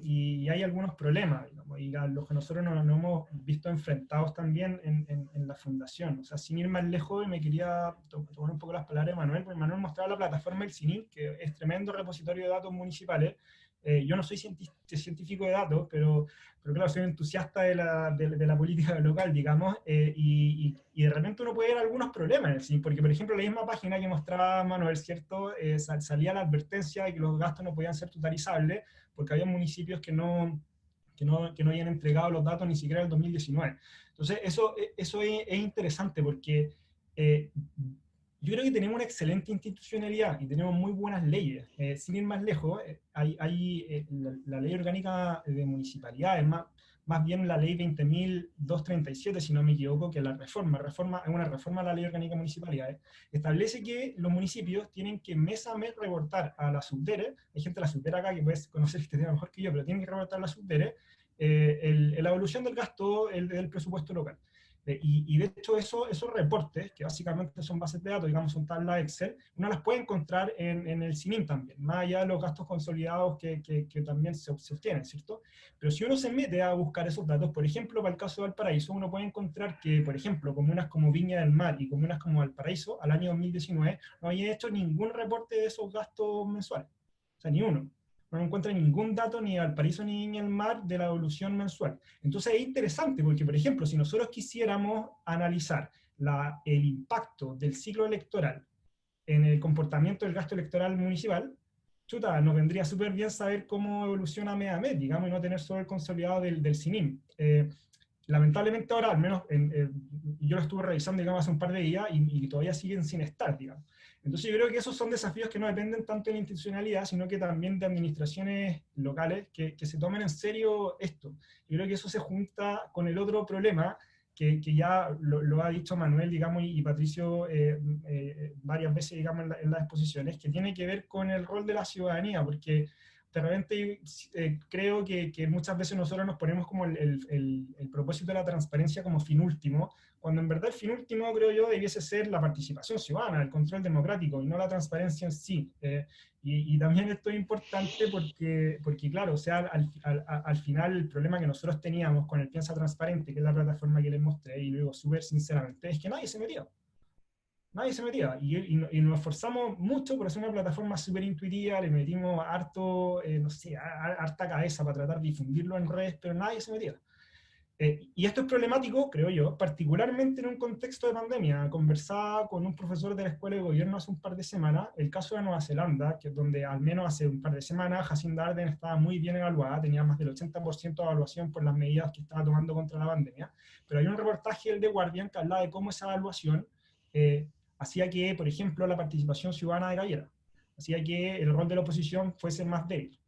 Speaker 2: y hay algunos problemas, digamos, y a los que nosotros nos hemos visto enfrentados también en la fundación. O sea, sin ir más lejos, me quería tomar un poco las palabras de Manuel, porque Manuel mostraba la plataforma del CINIM, que es tremendo repositorio de datos municipales, Yo no soy científico de datos, pero claro, soy entusiasta de la política local, digamos, y de repente uno puede ver algunos problemas, ¿sí? Porque, por ejemplo, la misma página que mostraba Manuel, ¿cierto? Salía la advertencia de que los gastos no podían ser totalizables, porque había municipios que no habían entregado los datos ni siquiera en el 2019. Entonces, eso es interesante porque yo creo que tenemos una excelente institucionalidad y tenemos muy buenas leyes. Sin ir más lejos, la ley orgánica de municipalidades, más bien la ley 20.237, si no me equivoco, que es es una reforma a la ley orgánica de municipalidades, establece que los municipios tienen que mes a mes reportar a la Subdere, hay gente de la Subdere acá que puede conocer este tema mejor que yo, pero tienen que reportar a la Subdere la evolución del gasto del presupuesto local. Y de hecho esos reportes, que básicamente son bases de datos, digamos, son tablas Excel, uno las puede encontrar en el CINIM también, más allá de los gastos consolidados que también se obtienen, ¿cierto? Pero si uno se mete a buscar esos datos, por ejemplo, para el caso de Valparaíso, uno puede encontrar que, por ejemplo, comunas como Viña del Mar y comunas como Valparaíso, al año 2019, no habían hecho ningún reporte de esos gastos mensuales. O sea, ni uno. No encuentra ningún dato ni de Valparaíso ni Viña del Mar de la evolución mensual. Entonces es interesante porque, por ejemplo, si nosotros quisiéramos analizar el impacto del ciclo electoral en el comportamiento del gasto electoral municipal, chuta, nos vendría súper bien saber cómo evoluciona mes a mes, digamos, y no tener solo el consolidado del CINIM. Lamentablemente ahora, al menos yo lo estuve revisando, digamos, hace un par de días y todavía siguen sin estar, digamos. Entonces yo creo que esos son desafíos que no dependen tanto de la institucionalidad, sino que también de administraciones locales que se tomen en serio esto. Yo creo que eso se junta con el otro problema, que ya lo ha dicho Manuel, digamos, y Patricio varias veces, digamos, en las exposiciones, que tiene que ver con el rol de la ciudadanía, porque de repente creo que muchas veces nosotros nos ponemos como el propósito de la transparencia como fin último, cuando en verdad el fin último, creo yo, debiese ser la participación ciudadana, el control democrático, y no la transparencia en sí. Y también esto es importante porque claro, o sea, al final el problema que nosotros teníamos con el Piensa Transparente, que es la plataforma que les mostré, y luego súper sinceramente, es que nadie se metía. Nadie se metía. Y nos esforzamos mucho por hacer una plataforma súper intuitiva, le metimos harto, no sé, harta cabeza para tratar de difundirlo en redes, pero nadie se metía. Y esto es problemático, creo yo, particularmente en un contexto de pandemia. Conversaba con un profesor de la Escuela de Gobierno hace un par de semanas, el caso de Nueva Zelanda, que es donde al menos hace un par de semanas Jacinda Ardern estaba muy bien evaluada, tenía más del 80% de evaluación por las medidas que estaba tomando contra la pandemia, pero hay un reportaje del The Guardian que habla de cómo esa evaluación hacía que, por ejemplo, la participación ciudadana decayera, hacía que el rol de la oposición fuese más débil.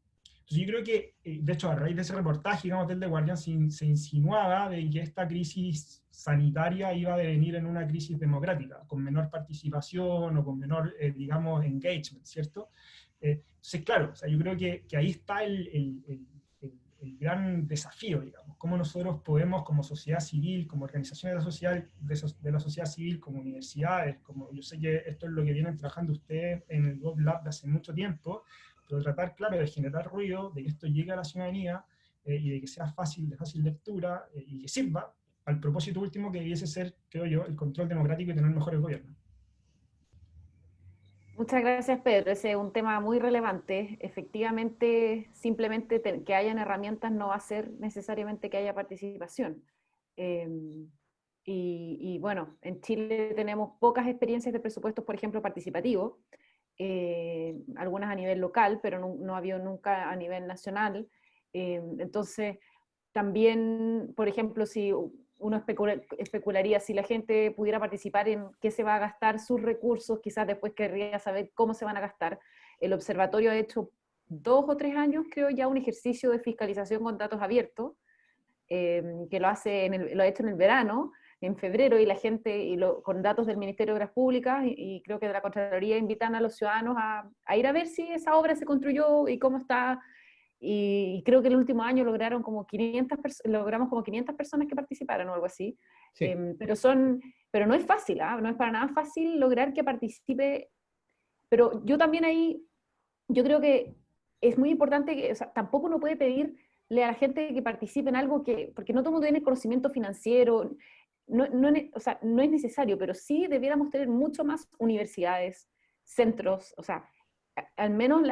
Speaker 2: Entonces yo creo que, de hecho, a raíz de ese reportaje, digamos, del The Guardian, se insinuaba de que esta crisis sanitaria iba a devenir en una crisis democrática, con menor participación o con menor, digamos, engagement, ¿cierto? Entonces, claro, o sea, yo creo que ahí está el gran desafío, digamos, cómo nosotros podemos, como sociedad civil, como organizaciones de la sociedad civil, como universidades, como yo sé que esto es lo que vienen trabajando ustedes en el GovLab de hace mucho tiempo, pero tratar, claro, de generar ruido, de que esto llegue a la ciudadanía y de que sea fácil, de fácil lectura y que sirva al propósito último que debiese ser, creo yo, el control democrático y tener mejores gobiernos.
Speaker 1: Muchas gracias, Pedro. Ese es un tema muy relevante. Efectivamente, simplemente que hayan herramientas no va a ser necesariamente que haya participación. Eh, y bueno, en Chile tenemos pocas experiencias de presupuestos, por ejemplo, participativos, algunas a nivel local, pero no ha habido nunca a nivel nacional. Entonces, también, por ejemplo, si uno especularía si la gente pudiera participar en qué se va a gastar sus recursos, quizás después querría saber cómo se van a gastar. El observatorio ha hecho 2 o 3 años, creo ya, un ejercicio de fiscalización con datos abiertos, que lo ha hecho en el verano, en febrero, y la gente, con datos del Ministerio de Obras Públicas y creo que de la Contraloría, invitan a los ciudadanos a ir a ver si esa obra se construyó y cómo está. Y creo que el último año logramos como 500 personas que participaran o algo así.
Speaker 4: Sí.
Speaker 1: Pero no es fácil, no es para nada fácil lograr que participe. Pero yo también ahí, yo creo que es muy importante que, o sea, tampoco uno puede pedirle a la gente que participe en algo porque no todo el mundo tiene conocimiento financiero, o sea, no es necesario, pero sí debiéramos tener mucho más universidades, centros, o sea, al menos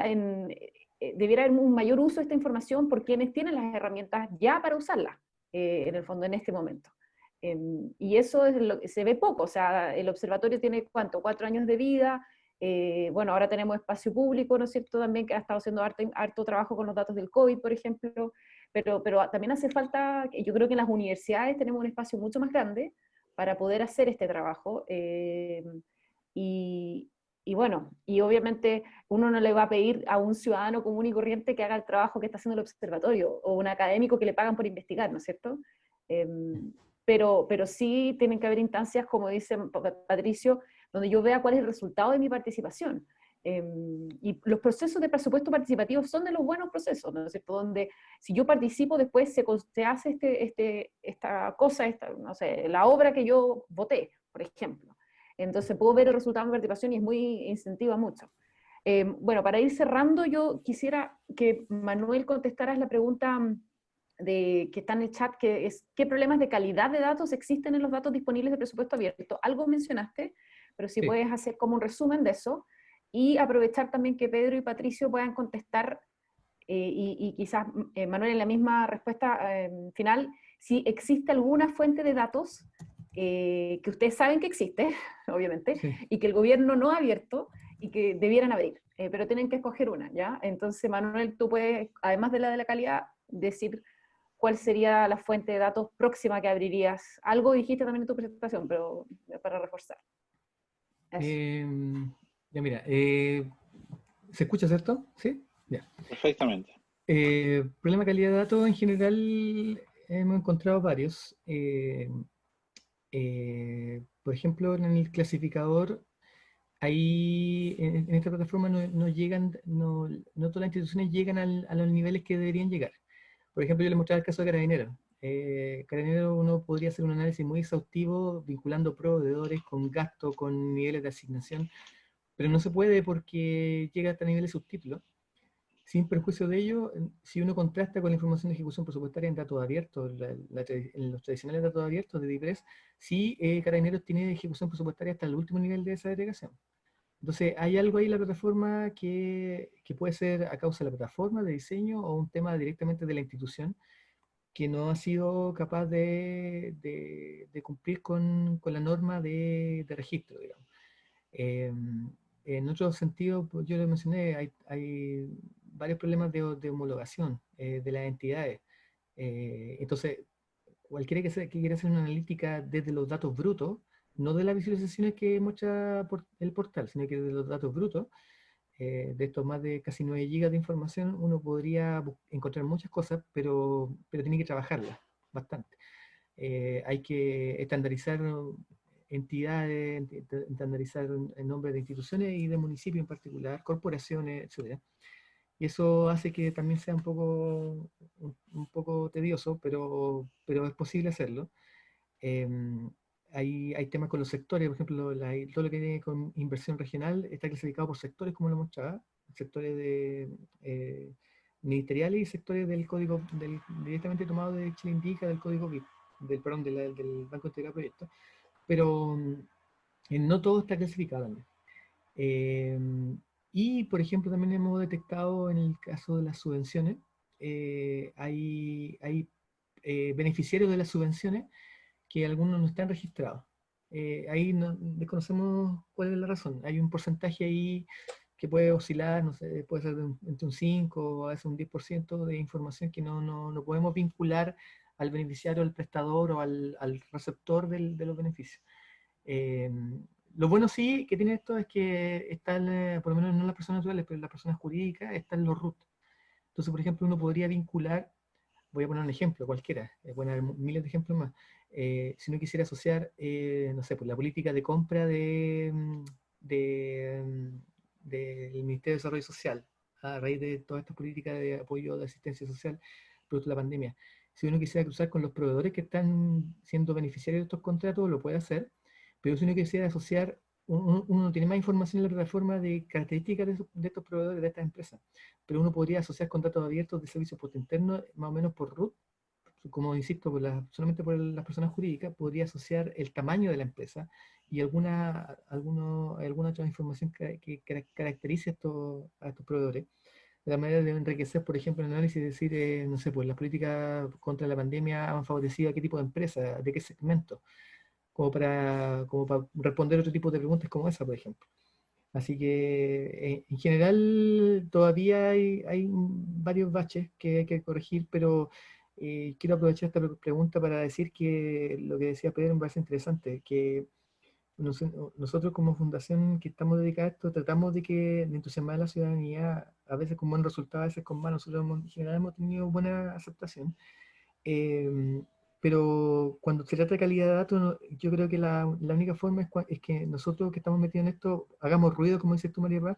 Speaker 1: debiera haber un mayor uso de esta información por quienes tienen las herramientas ya para usarla, en el fondo, en este momento. Y eso es lo que se ve poco, o sea, el observatorio tiene, ¿cuánto? 4 años de vida. Bueno, ahora tenemos espacio público, ¿no es cierto?, también, que ha estado haciendo harto trabajo con los datos del COVID, por ejemplo, pero también hace falta, yo creo que en las universidades tenemos un espacio mucho más grande para poder hacer este trabajo, y, y bueno, y obviamente uno no le va a pedir a un ciudadano común y corriente que haga el trabajo que está haciendo el observatorio, o un académico que le pagan por investigar, ¿no es cierto? Pero sí tienen que haber instancias, como dice Patricio, donde yo vea cuál es el resultado de mi participación. Y los procesos de presupuesto participativo son de los buenos procesos, ¿no es cierto? Donde si yo participo, después se hace esta cosa, no sé, la obra que yo voté, por ejemplo. Entonces puedo ver el resultado de mi participación y es muy, incentiva mucho. Bueno, para ir cerrando, yo quisiera que Manuel contestaras la pregunta que está en el chat, que es ¿qué problemas de calidad de datos existen en los datos disponibles de presupuesto abierto? Algo mencionaste, pero si puedes hacer como un resumen de eso, y aprovechar también que Pedro y Patricio puedan contestar, y quizás Manuel en la misma respuesta final, si existe alguna fuente de datos que ustedes saben que existe, obviamente, y que el gobierno no ha abierto y que debieran abrir, pero tienen que escoger una, ¿ya? Entonces, Manuel, tú puedes, además de la calidad, decir cuál sería la fuente de datos próxima que abrirías. Algo dijiste también en tu presentación, pero para reforzar.
Speaker 4: Ya mira, ¿se escucha, cierto? ¿Sí? Ya.
Speaker 3: Perfectamente.
Speaker 4: Problema de calidad de datos en general hemos encontrado varios. Por ejemplo, en el clasificador, ahí en esta plataforma no llegan, no todas las instituciones llegan a los niveles que deberían llegar. Por ejemplo, yo les mostraba el caso de Carabineros. Carabineros, uno podría hacer un análisis muy exhaustivo vinculando proveedores con gasto, con niveles de asignación, pero no se puede porque llega hasta niveles subtítulos. Sin perjuicio de ello, si uno contrasta con la información de ejecución presupuestaria en datos abiertos, en los tradicionales datos abiertos de DIPRES, sí, Carabineros tiene ejecución presupuestaria hasta el último nivel de esa agregación. Entonces, hay algo ahí en la plataforma que puede ser a causa de la plataforma de diseño o un tema directamente de la institución que no ha sido capaz de cumplir con la norma de registro, digamos. En otro sentido, pues, yo lo mencioné, hay varios problemas de homologación de las entidades. Entonces, cualquiera que quiera hacer una analítica desde los datos brutos, no de las visualizaciones que muestra el portal, sino que de los datos brutos, de estos más de casi 9 gigas de información, uno podría encontrar muchas cosas, pero tiene que trabajarlas bastante. Hay que estandarizar entidades, estandarizar el nombre de instituciones y de municipios en particular, corporaciones, etc. Y eso hace que también sea un poco tedioso, pero es posible hacerlo. Hay temas con los sectores, por ejemplo, todo lo que tiene con inversión regional está clasificado por sectores, como lo mostraba, sectores ministeriales y sectores del código, directamente tomado de Chile Indica, del código BIP, del Banco Integrado de Proyectos, pero no todo está clasificado también. Y, por ejemplo, también hemos detectado en el caso de las subvenciones, hay beneficiarios de las subvenciones que algunos no están registrados. Ahí desconocemos cuál es la razón. Hay un porcentaje ahí que puede oscilar, no sé, puede ser entre un 5 o a veces un 10% de información que no podemos vincular al beneficiario, al prestador o al receptor de los beneficios. Lo bueno sí que tiene esto es que están, por lo menos no las personas naturales, pero las personas jurídicas, están los RUT. Entonces, por ejemplo, uno podría vincular, voy a poner un ejemplo cualquiera, pueden haber miles de ejemplos más. Si uno quisiera asociar, no sé, pues la política de compra del Ministerio de Desarrollo Social, a raíz de todas estas políticas de apoyo de asistencia social producto de la pandemia. Si uno quisiera cruzar con los proveedores que están siendo beneficiarios de estos contratos, lo puede hacer, pero si uno quisiera asociar, uno tiene más información en la plataforma de características de estos proveedores, de estas empresas, pero uno podría asociar contratos abiertos de servicios por interno, más o menos por RUT, como insisto, solamente por las personas jurídicas, podría asociar el tamaño de la empresa y alguna otra información que caracterice a estos proveedores. de la manera de enriquecer, por ejemplo, el análisis y decir, no sé, pues las políticas contra la pandemia han favorecido a qué tipo de empresa, de qué segmento, como para responder otro tipo de preguntas como esa, por ejemplo. Así que en general todavía hay varios baches que hay que corregir, pero quiero aprovechar esta pregunta para decir que lo que decía Pedro me parece interesante, que nosotros como fundación que estamos dedicados a esto, tratamos de entusiasmar a la ciudadanía, a veces con buen resultado, a veces con mal. Nosotros en general hemos tenido buena aceptación. Eh, pero cuando se trata de calidad de datos, yo creo que la única forma es que nosotros que estamos metidos en esto hagamos ruido, como dices tú, María Paz,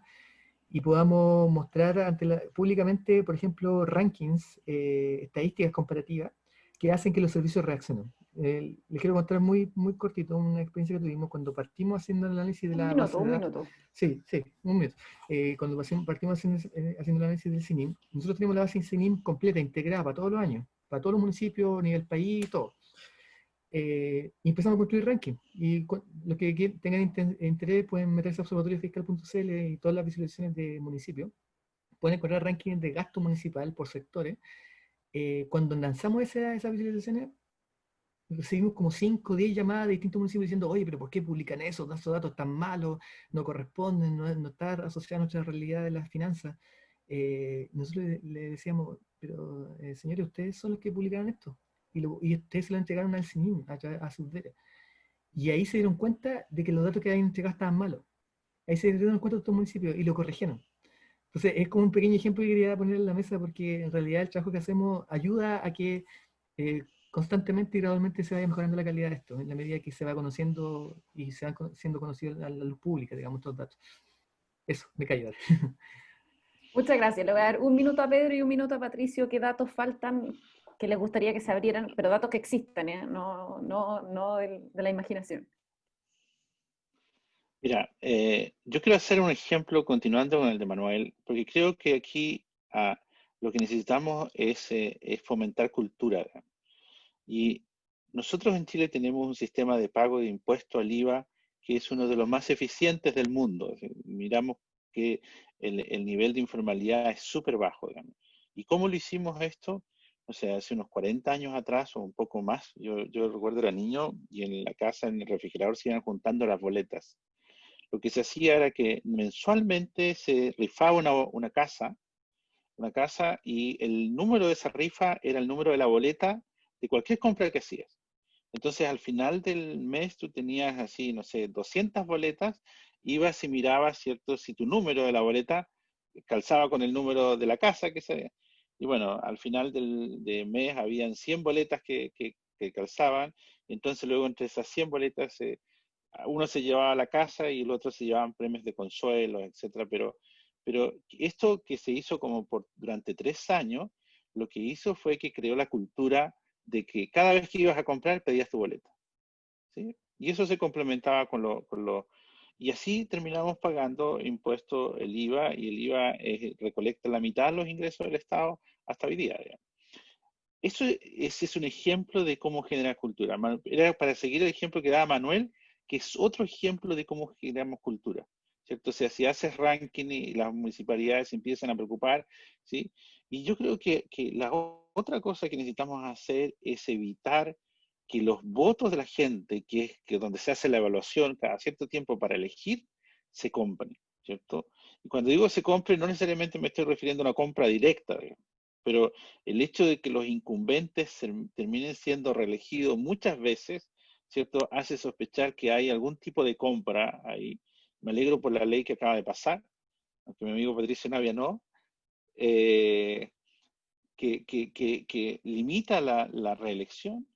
Speaker 4: y podamos mostrar públicamente, por ejemplo, rankings, estadísticas comparativas que hacen que los servicios reaccionen. Les quiero contar muy, muy cortito una experiencia que tuvimos cuando partimos haciendo el análisis de la base de
Speaker 1: un
Speaker 4: datos.
Speaker 1: minuto.
Speaker 4: Sí, sí, un minuto. Cuando partimos haciendo el análisis del CINIM, nosotros tenemos la base CINIM completa, integrada para todos los años, para todos los municipios, a nivel país, todo. Y empezamos a construir ranking. Y los que tengan interés pueden meterse a observatoriofiscal.cl y todas las visualizaciones de municipios. Pueden encontrar rankings de gasto municipal por sectores. Cuando lanzamos esas visualizaciones, recibimos como 5 o 10 llamadas de distintos municipios diciendo, oye, pero ¿por qué publican eso? Esos datos tan malos, no corresponden, no está asociada a nuestra realidad de las finanzas. Nosotros le decíamos, pero señores, ustedes son los que publicaron esto. Y ustedes se lo entregaron al CINIM, a sus deberes. Y ahí se dieron cuenta de que los datos que habían entregado estaban malos. Ahí se dieron cuenta de estos municipios y lo corrigieron. Entonces, es como un pequeño ejemplo que quería poner en la mesa porque en realidad el trabajo que hacemos ayuda a que constantemente y gradualmente se vaya mejorando la calidad de esto, en la medida que se va conociendo y se van siendo conocidos a la luz pública, digamos, estos datos. Eso, me callo.
Speaker 1: Muchas gracias. Le voy a dar un minuto a Pedro y un minuto a Patricio. ¿Qué datos faltan que les gustaría que se abrieran? Pero datos que existan, no de la imaginación.
Speaker 3: Mira, yo quiero hacer un ejemplo continuando con el de Manuel, porque creo que aquí lo que necesitamos es fomentar cultura. Y nosotros en Chile tenemos un sistema de pago de impuesto al IVA que es uno de los más eficientes del mundo. Es decir, miramos que el nivel de informalidad es súper bajo, digamos. ¿Y cómo lo hicimos esto? O sea, hace unos 40 años atrás o un poco más, yo recuerdo era niño y en la casa, en el refrigerador, se iban juntando las boletas. Lo que se hacía era que mensualmente se rifaba una casa y el número de esa rifa era el número de la boleta de cualquier compra que hacías. Entonces, al final del mes tú tenías así, no sé, 200 boletas, ibas y mirabas, ¿cierto? Si tu número de la boleta calzaba con el número de la casa que se... Y bueno, al final del mes habían 100 boletas que calzaban, entonces luego entre esas 100 boletas uno se llevaba a la casa y el otro se llevaban premios de consuelo, etcétera. Pero esto que se hizo como durante 3 años, lo que hizo fue que creó la cultura de que cada vez que ibas a comprar pedías tu boleta, ¿sí? Y eso se complementaba y así terminamos pagando impuesto el IVA, y el IVA recolecta la mitad de los ingresos del Estado hasta hoy día, digamos. Ese es un ejemplo de cómo generar cultura. Era para seguir el ejemplo que daba Manuel, que es otro ejemplo de cómo generamos cultura, ¿cierto? O sea, si haces ranking y las municipalidades empiezan a preocupar, ¿sí? Y yo creo que la otra cosa que necesitamos hacer es evitar que los votos de la gente, que es donde se hace la evaluación cada cierto tiempo para elegir, se compren, ¿cierto? Y cuando digo se compren, no necesariamente me estoy refiriendo a una compra directa, digamos, pero el hecho de que los incumbentes terminen siendo reelegidos muchas veces, ¿cierto? Hace sospechar que hay algún tipo de compra ahí. Me alegro por la ley que acaba de pasar, aunque mi amigo Patricio Navia no, eh, que limita la reelección,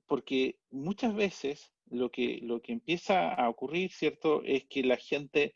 Speaker 3: porque muchas veces lo que empieza a ocurrir, ¿cierto?, es que la gente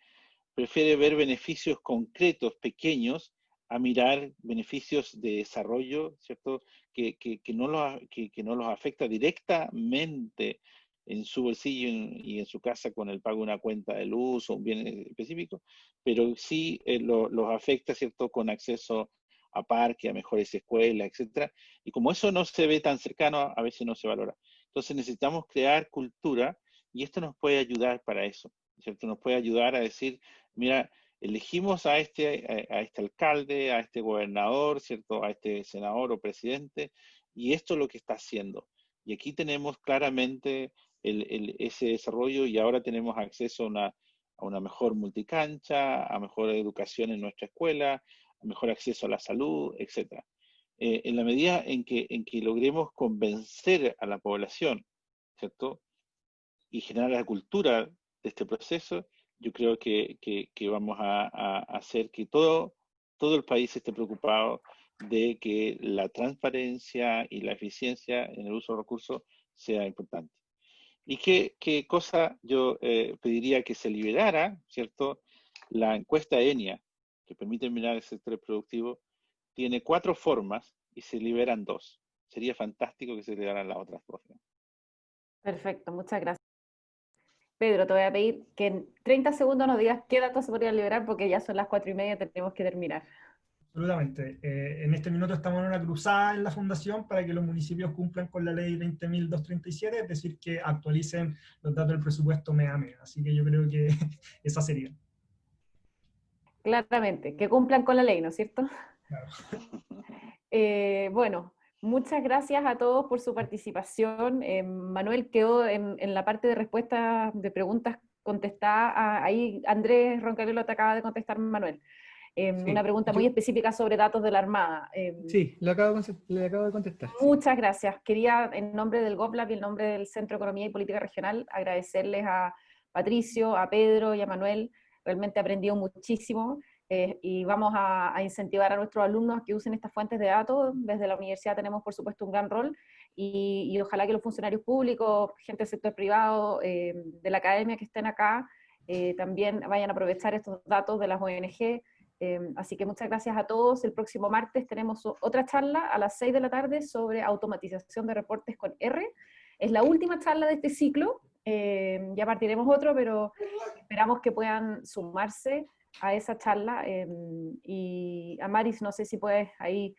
Speaker 3: prefiere ver beneficios concretos, pequeños, a mirar beneficios de desarrollo, ¿cierto?, que no los afecta directamente en su bolsillo y en su casa con el pago de una cuenta de luz o un bien específico, pero sí los afecta, ¿cierto?, con acceso a parques, a mejores escuelas, etcétera. Y como eso no se ve tan cercano, a veces no se valora. Entonces necesitamos crear cultura y esto nos puede ayudar para eso, ¿cierto? Nos puede ayudar a decir, mira, elegimos a este alcalde, a este gobernador, ¿cierto? A este senador o presidente, y esto es lo que está haciendo. Y aquí tenemos claramente ese desarrollo y ahora tenemos acceso a una mejor multicancha, a mejor educación en nuestra escuela, a mejor acceso a la salud, etc. En la medida en que logremos convencer a la población, ¿cierto? Y generar la cultura de este proceso, yo creo que vamos a hacer que todo el país esté preocupado de que la transparencia y la eficiencia en el uso de recursos sea importante. ¿Y qué cosa yo pediría que se liberara, ¿cierto? La encuesta ENIA, que permite mirar el sector productivo, tiene 4 formas y se liberan 2. Sería fantástico que se liberaran las otras 2.
Speaker 1: Perfecto, muchas gracias. Pedro, te voy a pedir que en 30 segundos nos digas qué datos se podrían liberar, porque ya son las 4:30, tenemos que terminar.
Speaker 2: Absolutamente. En este minuto estamos en una cruzada en la Fundación para que los municipios cumplan con la ley 20.237, es decir, que actualicen los datos del presupuesto mes a mes. Así que yo creo que esa sería.
Speaker 1: Claramente, que cumplan con la ley, ¿no es cierto?
Speaker 2: Claro.
Speaker 1: Bueno, muchas gracias a todos por su participación. Manuel quedó en la parte de respuestas de preguntas contestadas. Ahí Andrés Roncarello te acaba de contestar, Manuel.
Speaker 4: Sí,
Speaker 1: una pregunta muy específica sobre datos de la Armada.
Speaker 4: Sí, le acabo de contestar.
Speaker 1: Muchas gracias. Quería, en nombre del GovLab y en nombre del Centro de Economía y Política Regional, agradecerles a Patricio, a Pedro y a Manuel. Realmente he aprendido muchísimo y vamos a incentivar a nuestros alumnos a que usen estas fuentes de datos. Desde la universidad tenemos, por supuesto, un gran rol y ojalá que los funcionarios públicos, gente del sector privado, de la academia que estén acá, también vayan a aprovechar estos datos de las ONG. Así que muchas gracias a todos. El próximo martes tenemos otra charla a las 6 de la tarde sobre automatización de reportes con R. Es la última charla de este ciclo. Ya partiremos otro, pero esperamos que puedan sumarse a esa charla. Y Amaris, no sé si puedes ahí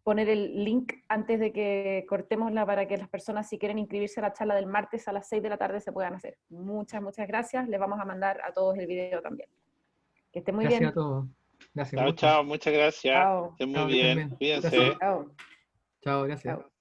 Speaker 1: poner el link antes de que cortémosla para que las personas, si quieren inscribirse a la charla del martes a las 6 de la tarde, se puedan hacer. Muchas gracias. Les vamos a mandar a todos el video también. Que estén muy bien.
Speaker 4: Gracias a todos. Gracias.
Speaker 3: Chao, muchas gracias.
Speaker 1: Chao.
Speaker 3: Estén muy
Speaker 4: Chao, que estén
Speaker 3: bien.
Speaker 4: bien.
Speaker 3: Cuídense.
Speaker 4: Gracias.
Speaker 1: Chao.
Speaker 4: Chao, gracias.
Speaker 1: Chao.